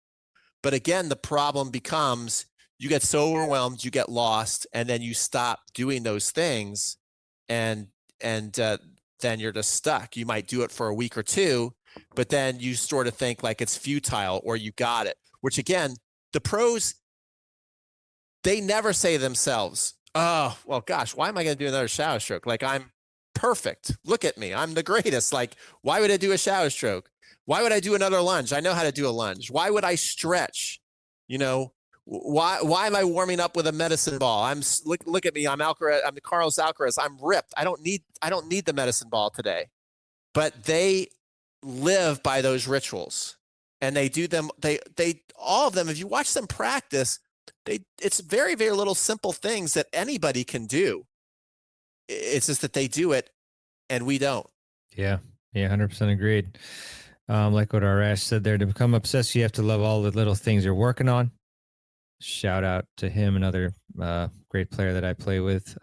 But again, the problem becomes you get so overwhelmed, you get lost, and then you stop doing those things, and then you're just stuck. You might do it for a week or two, but then you sort of think like it's futile or you got it, which again, the pros, they never say themselves, oh, well, gosh, why am I going to do another shower stroke? Like, I'm perfect. Look at me. I'm the greatest. Like, why would I do a shower stroke? Why would I do another lunge? I know how to do a lunge. Why would I stretch? Why am I warming up with a medicine ball? Look at me. I'm the Carlos Alcaraz. I'm ripped. I don't need the medicine ball today. But they live by those rituals, and they do them. They all of them. If you watch them practice, it's very, very little simple things that anybody can do. It's just that they do it and we don't. Yeah. 100% agreed. Like what Arash said there, to become obsessed, you have to love all the little things you're working on. Shout out to him, another great player that I play with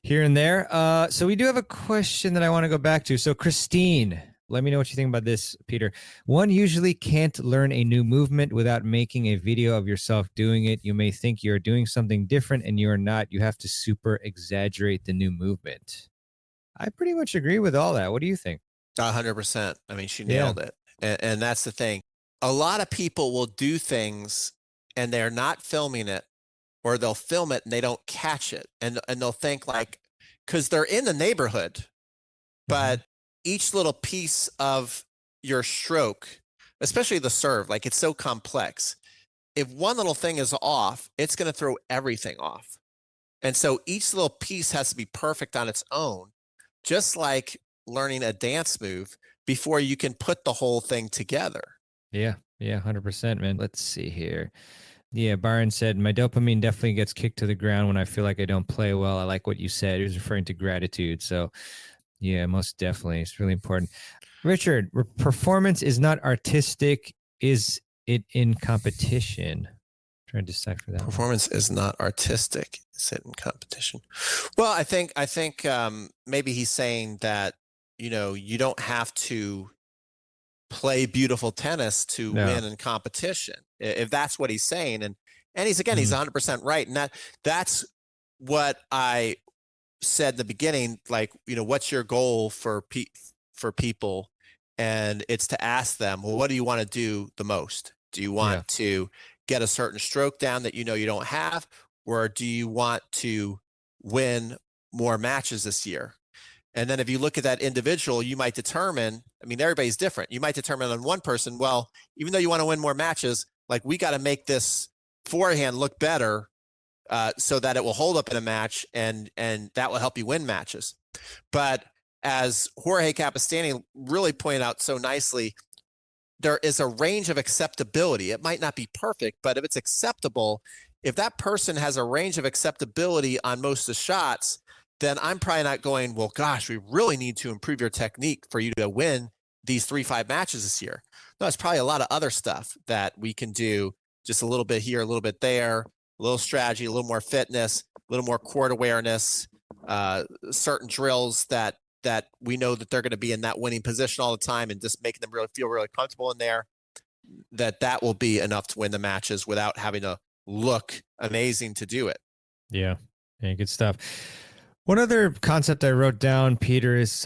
here and there. So we do have a question that I want to go back to. So Christine, let me know what you think about this, Peter. One usually can't learn a new movement without making a video of yourself doing it. You may think you're doing something different and you're not. You have to super exaggerate the new movement. I pretty much agree with all that. What do you think? 100%. I mean, she nailed it. And that's the thing. A lot of people will do things and they're not filming it, or they'll film it and they don't catch it. And they'll think like, because they're in the neighborhood, but each little piece of your stroke, especially the serve, like it's so complex. If one little thing is off, it's going to throw everything off. And so each little piece has to be perfect on its own, just like learning a dance move before you can put the whole thing together. Yeah, 100%, man. Let's see here. Yeah, Byron said, my dopamine definitely gets kicked to the ground when I feel like I don't play well. I like what you said. He was referring to gratitude. So yeah, most definitely. It's really important. Richard, performance is not artistic. Is it in competition? I'm trying to decipher that. Performance is not artistic. Is it in competition? Well, I think maybe he's saying that, you don't have to play beautiful tennis to win in competition, if that's what he's saying. And he's 100% right. And that's what I said in the beginning, like, what's your goal for people? And it's to ask them, well, what do you want to do the most? Do you want to get a certain stroke down that you don't have, or do you want to win more matches this year? And then if you look at that individual, you might determine, everybody's different. You might determine on one person, well, even though you want to win more matches, like, we got to make this forehand look better so that it will hold up in a match, and that will help you win matches. But as Jorge Capistani really pointed out so nicely, there is a range of acceptability. It might not be perfect, but if it's acceptable, if that person has a range of acceptability on most of the shots, then I'm probably not going, well, gosh, we really need to improve your technique for you to win these 3-5 matches this year. No, it's probably a lot of other stuff that we can do, just a little bit here, a little bit there, a little strategy, a little more fitness, a little more court awareness, certain drills that we know that they're going to be in that winning position all the time, and just making them really feel really comfortable in there, that will be enough to win the matches without having to look amazing to do it. Yeah, good stuff. One other concept I wrote down, Peter, is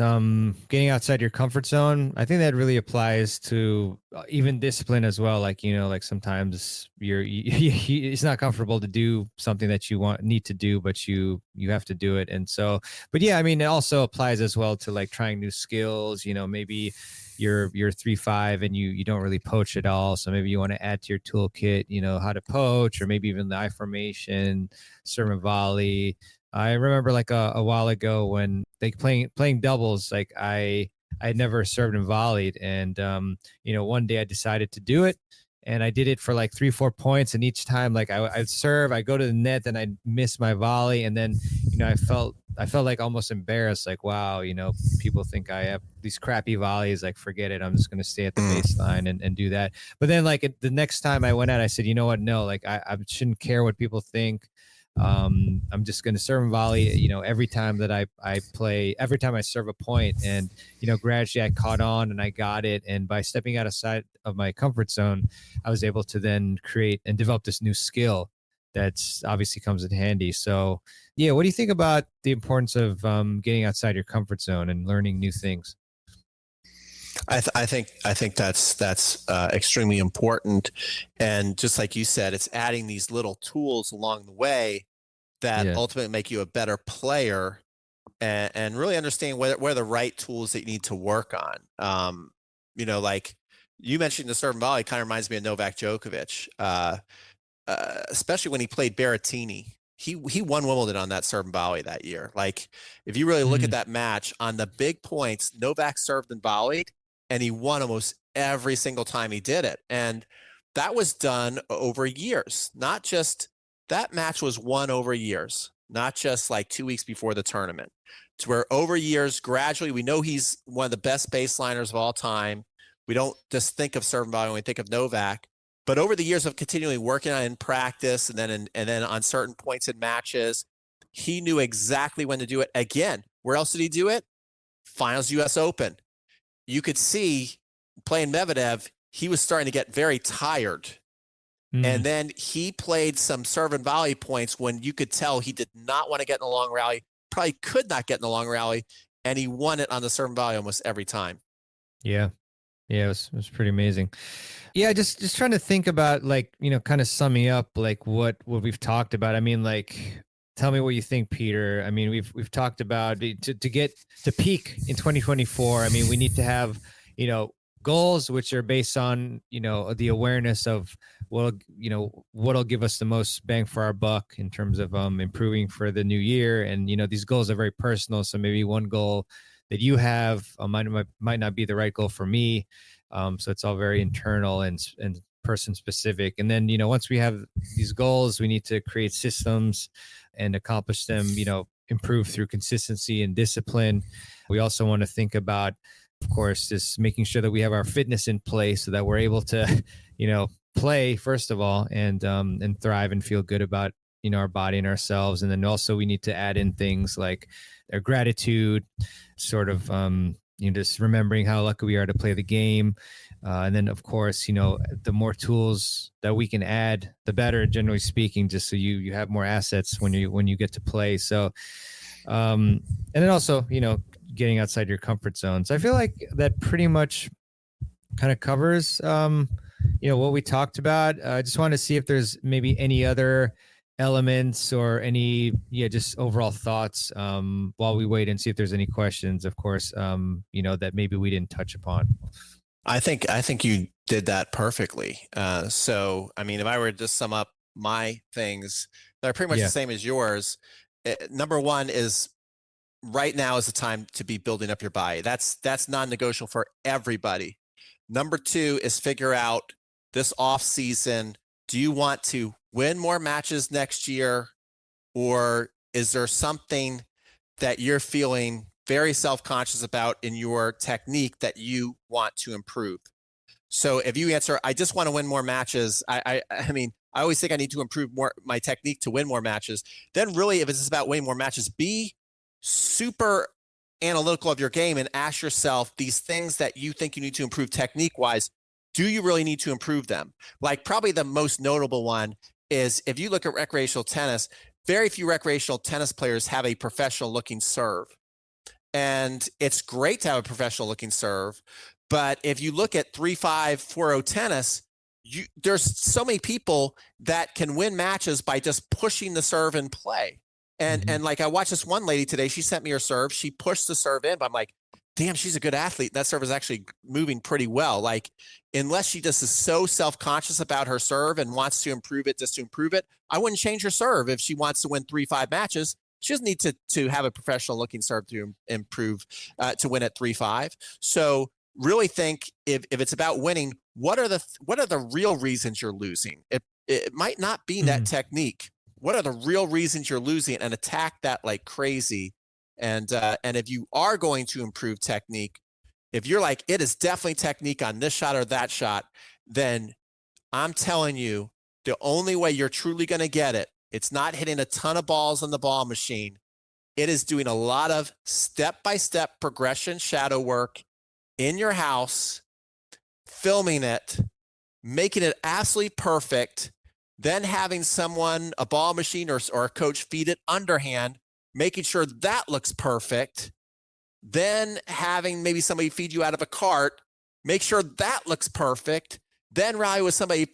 getting outside your comfort zone. I think that really applies to even discipline as well. Like, like sometimes it's not comfortable to do something that you need to do, but you have to do it. And so, but yeah, it also applies as well to like trying new skills. Maybe you're 3-5 and you don't really poach at all. So maybe you want to add to your toolkit, how to poach, or maybe even the I formation, serve and volley. I remember like a while ago when they playing doubles, like I had never served and volleyed, and one day I decided to do it, And I did it for like 3-4 points. And each time, like I'd serve, I go to the net, then I'd miss my volley. And then, I felt like almost embarrassed. Like, wow, people think I have these crappy volleys. Like, forget it. I'm just going to stay at the baseline and do that. But then like the next time I went out, I said, you know what? No, like I shouldn't care what people think. I'm just going to serve and volley, every time that I play, every time I serve a point. And, gradually I caught on and I got it. And by stepping outside of my comfort zone, I was able to then create and develop this new skill that's obviously comes in handy. So yeah, what do you think about the importance of getting outside your comfort zone and learning new things? I think that's extremely important, and just like you said, it's adding these little tools along the way that Yeah. ultimately make you a better player, and really understand where are the right tools that you need to work on. Like you mentioned, the serve and volley kind of reminds me of Novak Djokovic, especially when he played Berrettini. He won Wimbledon on that serve and volley that year. Like, if you really look at that match, on the big points, Novak served and volleyed, and he won almost every single time he did it. And that was done over years. Not just that match was won over years, not just like 2 weeks before the tournament. To where over years, gradually, we know he's one of the best baseliners of all time. We don't just think of serve and volley when we think of Novak. But over the years of continually working on in practice and then on certain points in matches, he knew exactly when to do it. Again, where else did he do it? Finals US Open. You could see playing Medvedev, he was starting to get very tired. And then he played some serve and volley points when you could tell he did not want to get in a long rally, probably could not get in a long rally, and he won it on the serve and volley almost every time. Yeah. Yeah, it was pretty amazing. Yeah, just trying to think about, like, kind of summing up like what we've talked about. I mean, like, tell me what you think, Peter. I mean, we've talked about to get to peak in 2024. I mean, we need to have, goals which are based on, the awareness of what'll give us the most bang for our buck in terms of improving for the new year. And these goals are very personal. So maybe one goal that you have might not be the right goal for me. So it's all very internal and person specific. And then, once we have these goals, we need to create systems and accomplish them, improve through consistency and discipline. We also want to think about, of course, just making sure that we have our fitness in place so that we're able to, play first of all, and thrive and feel good about, our body and ourselves. And then also we need to add in things like our gratitude, sort of, just remembering how lucky we are to play the game. And then, of course, the more tools that we can add, the better, generally speaking, just so you have more assets when you get to play. So, and then also, getting outside your comfort zone. So I feel like that pretty much kind of covers, what we talked about. I just want to see if there's maybe any other elements or any just overall thoughts while we wait and see if there's any questions, of course, that maybe we didn't touch upon. I think you did that perfectly. So I mean, if I were to just sum up my things, they're pretty much the same as yours. Number one is, right now is the time to be building up your body. That's non-negotiable for everybody. Number two is figure out this off season, do you want to win more matches next year, or is there something that you're feeling very self-conscious about in your technique that you want to improve? So if you answer, I just want to win more matches, I mean, I always think I need to improve my technique to win more matches. Then really, if it's about winning more matches, be super analytical of your game and ask yourself these things that you think you need to improve technique-wise. Do you really need to improve them? Like, probably the most notable one is, if you look at recreational tennis, very few recreational tennis players have a professional looking serve. And it's great to have a professional looking serve. But if you look at 3-5, 4-0 tennis, there's so many people that can win matches by just pushing the serve in play. And like, I watched this one lady today, she sent me her serve. She pushed the serve in, but I'm like, damn, she's a good athlete. That serve is actually moving pretty well. Like, unless she just is so self-conscious about her serve and wants to improve it just to improve it, I wouldn't change her serve. If she wants to win 3-5 matches, she doesn't need to have a professional looking serve to improve, to win at 3-5. So really think, if it's about winning, what are the real reasons you're losing? It might not be that technique. What are the real reasons you're losing, and attack that like crazy. And if you are going to improve technique, if you're like, it is definitely technique on this shot or that shot, then I'm telling you, the only way you're truly going to get it, it's not hitting a ton of balls on the ball machine. It is doing a lot of step-by-step progression shadow work in your house, filming it, making it absolutely perfect, then having someone, a ball machine or a coach, feed it underhand, making sure that looks perfect, then having maybe somebody feed you out of a cart, make sure that looks perfect, then rally with somebody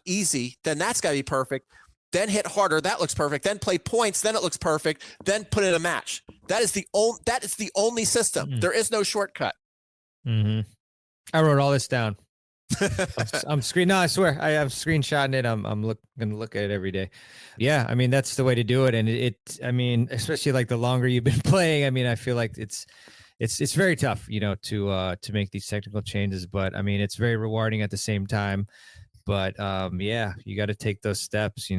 easy, then that's got to be perfect, then hit harder, that looks perfect, then play points, then it looks perfect, then put in a match. That is the only system. There is no shortcut. I wrote all this down. I'm I swear I'm screenshotting it. I'm gonna look at it every day. Yeah, I mean, that's the way to do it. And I mean, especially like the longer you've been playing, I mean, I feel like it's very tough, to make these technical changes, but I mean, it's very rewarding at the same time. But yeah, you got to take those steps,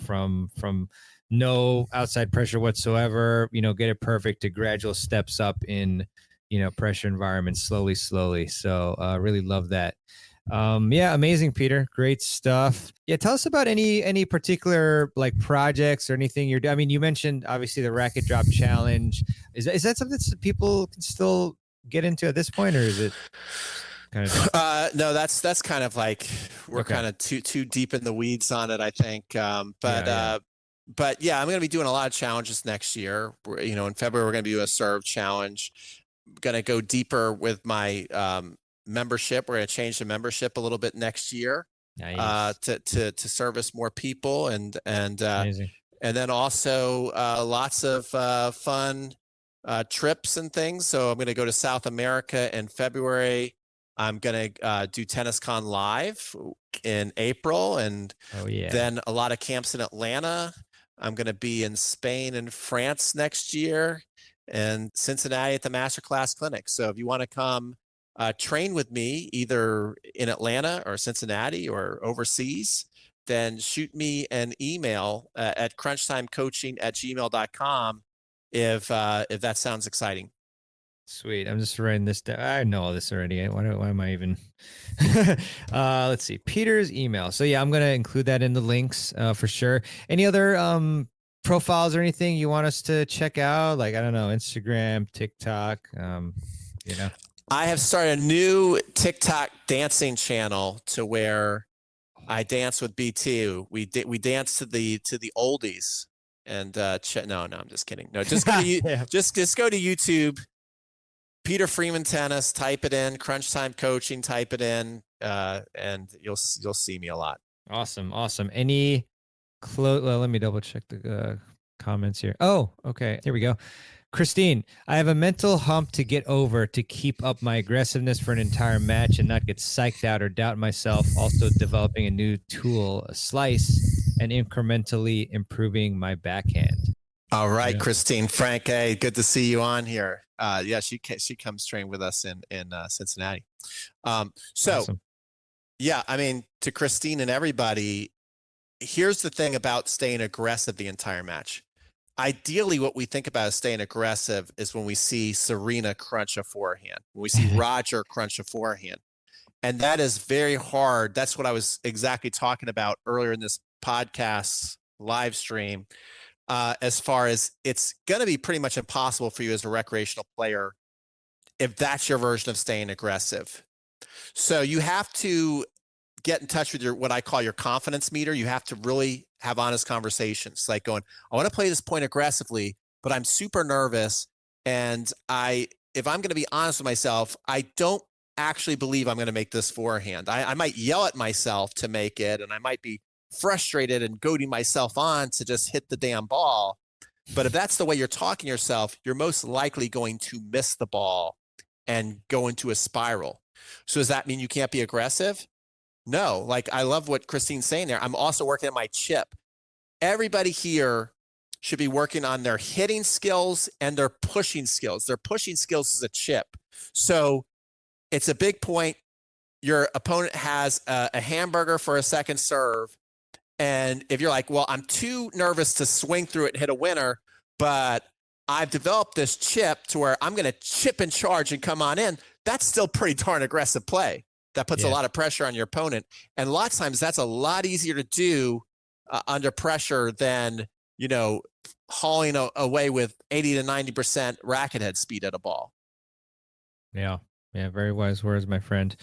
from no outside pressure whatsoever, get it perfect, to gradual steps up in, pressure environments, slowly. So really love that. Yeah, amazing, Peter. Great stuff. Yeah, tell us about any particular like projects or anything you're doing. I mean, you mentioned obviously the racket drop challenge. Is that something that people can still get into at this point, or is it kind of no, that's kind of like we're kind of too deep in the weeds on it, I think. But yeah, I'm going to be doing a lot of challenges next year. In February we're going to do a serve challenge. I'm going to go deeper with my membership. We're going to change the membership a little bit next year. Nice. To service more people, and then also lots of fun trips and things. So I'm going to go to South America in February. I'm going to do TennisCon Live in April, and then a lot of camps in Atlanta. I'm going to be in Spain and France next year, and Cincinnati at the Masterclass Clinic. So if you want to come train with me, either in Atlanta or Cincinnati or overseas, then shoot me an email at crunchtimecoaching@gmail.com if that sounds exciting. Sweet. I'm just writing this down. I know all this already. Why am I even? Let's see. Peter's email. So yeah, I'm going to include that in the links for sure. Any other profiles or anything you want us to check out? Like, I don't know, Instagram, TikTok, I have started a new TikTok dancing channel to where I dance with BT. We dance to the oldies. And no, I'm just kidding. No, just go to just go to YouTube. Peter Freeman Tennis, type it in, Crunch Time Coaching, type it in, and you'll see me a lot. Awesome. Any let me double check the comments here. Oh, okay. Here we go. Christine, I have a mental hump to get over to keep up my aggressiveness for an entire match and not get psyched out or doubt myself. Also developing a new tool, a slice, and incrementally improving my backhand. All right, Christine Frank, hey, good to see you on here. Yeah, she comes train with us in Cincinnati. Awesome. Yeah, I mean, to Christine and everybody, here's the thing about staying aggressive the entire match. Ideally, what we think about as staying aggressive is when we see Serena crunch a forehand, when we see Roger crunch a forehand. And that is very hard. That's what I was exactly talking about earlier in this podcast live stream. As far as it's going to be pretty much impossible for you as a recreational player if that's your version of staying aggressive. So you have to get in touch with what I call your confidence meter. You have to really have honest conversations, like going, I want to play this point aggressively, but I'm super nervous. And if I'm going to be honest with myself, I don't actually believe I'm going to make this forehand. I might yell at myself to make it, and I might be frustrated and goading myself on to just hit the damn ball. But if that's the way you're talking to yourself, you're most likely going to miss the ball and go into a spiral. So does that mean you can't be aggressive? No. Like, I love what Christine's saying there. I'm also working on my chip. Everybody here should be working on their hitting skills and their pushing skills. Their pushing skills is a chip. So it's a big point. Your opponent has a hamburger for a second serve. And if you're like, well, I'm too nervous to swing through it and hit a winner, but I've developed this chip to where I'm going to chip and charge and come on in, that's still pretty darn aggressive play. That puts a lot of pressure on your opponent. And a lot of times that's a lot easier to do under pressure than, hauling away with 80 to 90% racket head speed at a ball. Yeah. Yeah. Very wise words, my friend.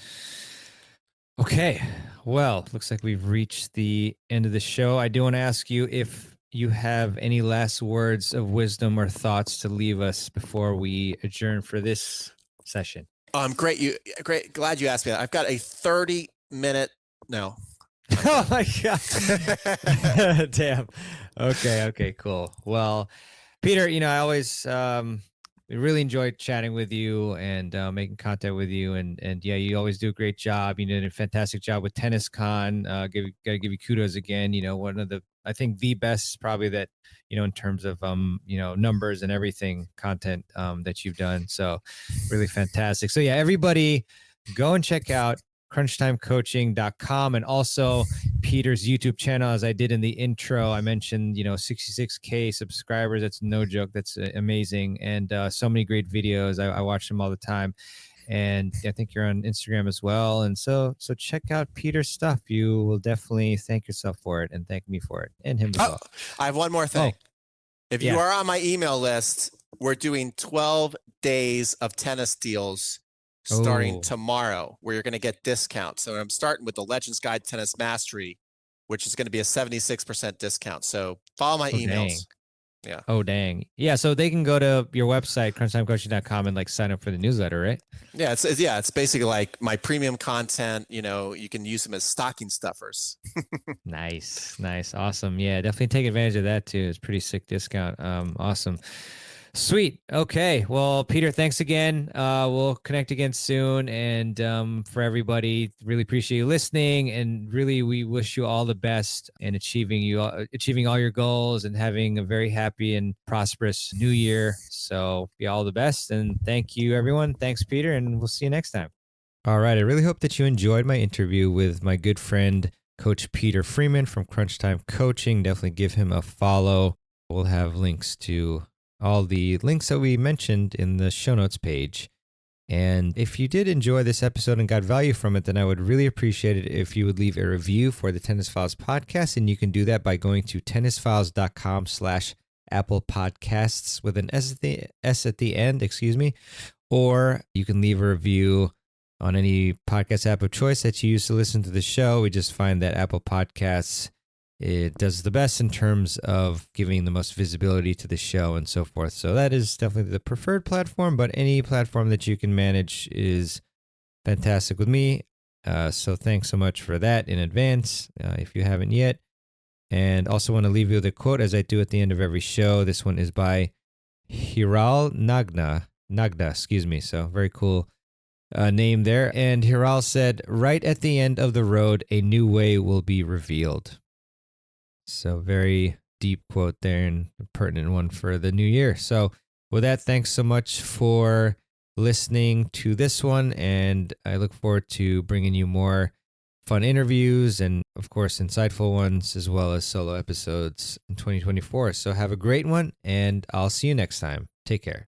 Okay. Well, looks like we've reached the end of the show. I do want to ask you if you have any last words of wisdom or thoughts to leave us before we adjourn for this session. Great. Glad you asked me that. I've got a 30-minute. No. Oh my God. Damn. Okay. Cool. Well, Peter, I always really enjoyed chatting with you and making contact with you. And yeah, you always do a great job. You did a fantastic job with TennisCon. Gotta give you kudos again. One of I think the best probably that, in terms of, numbers and everything, content that you've done. So really fantastic. So yeah, everybody go and check out crunchtimecoaching.com and also Peter's YouTube channel. As I did in the intro, I mentioned 66K subscribers. That's no joke. That's amazing. And so many great videos. I watch them all the time. And I think you're on Instagram as well. And so check out Peter's stuff. You will definitely thank yourself for it and thank me for it and him as well. I have one more thing. If you are on my email list, we're doing 12 days of tennis deals starting tomorrow, where you're going to get discounts. So I'm starting with the Legends Guide Tennis Mastery, which is going to be a 76% discount. So follow my emails. Dang. Yeah. Oh, dang. Yeah. So they can go to your website, crunchtimecoaching.com, and sign up for the newsletter, right? Yeah. It's basically like my premium content. You can use them as stocking stuffers. Nice. Awesome. Yeah. Definitely take advantage of that too. It's a pretty sick discount. Awesome. Sweet. Okay. Well, Peter, thanks again. We'll connect again soon. And for everybody, really appreciate you listening. And really, we wish you all the best in achieving all your goals and having a very happy and prosperous new year. So be all the best. And thank you, everyone. Thanks, Peter. And we'll see you next time. All right. I really hope that you enjoyed my interview with my good friend, Coach Peter Freeman from Crunch Time Coaching. Definitely give him a follow. We'll have links to all the links that we mentioned in the show notes page. And if you did enjoy this episode and got value from it, then I would really appreciate it if you would leave a review for the Tennis Files podcast. And you can do that by going to tennisfiles.com/Apple Podcasts with an S at the end, or you can leave a review on any podcast app of choice that you use to listen to the show. We just find that Apple Podcasts, it does the best in terms of giving the most visibility to the show and so forth. So that is definitely the preferred platform, but any platform that you can manage is fantastic with me. So thanks so much for that in advance, if you haven't yet. And also want to leave you with a quote, as I do at the end of every show. This one is by Hiral Nagda, So very cool name there. And Hiral said, "Right at the end of the road, a new way will be revealed." So very deep quote there and a pertinent one for the new year. So with that, thanks so much for listening to this one. And I look forward to bringing you more fun interviews and, of course, insightful ones, as well as solo episodes in 2024. So have a great one, and I'll see you next time. Take care.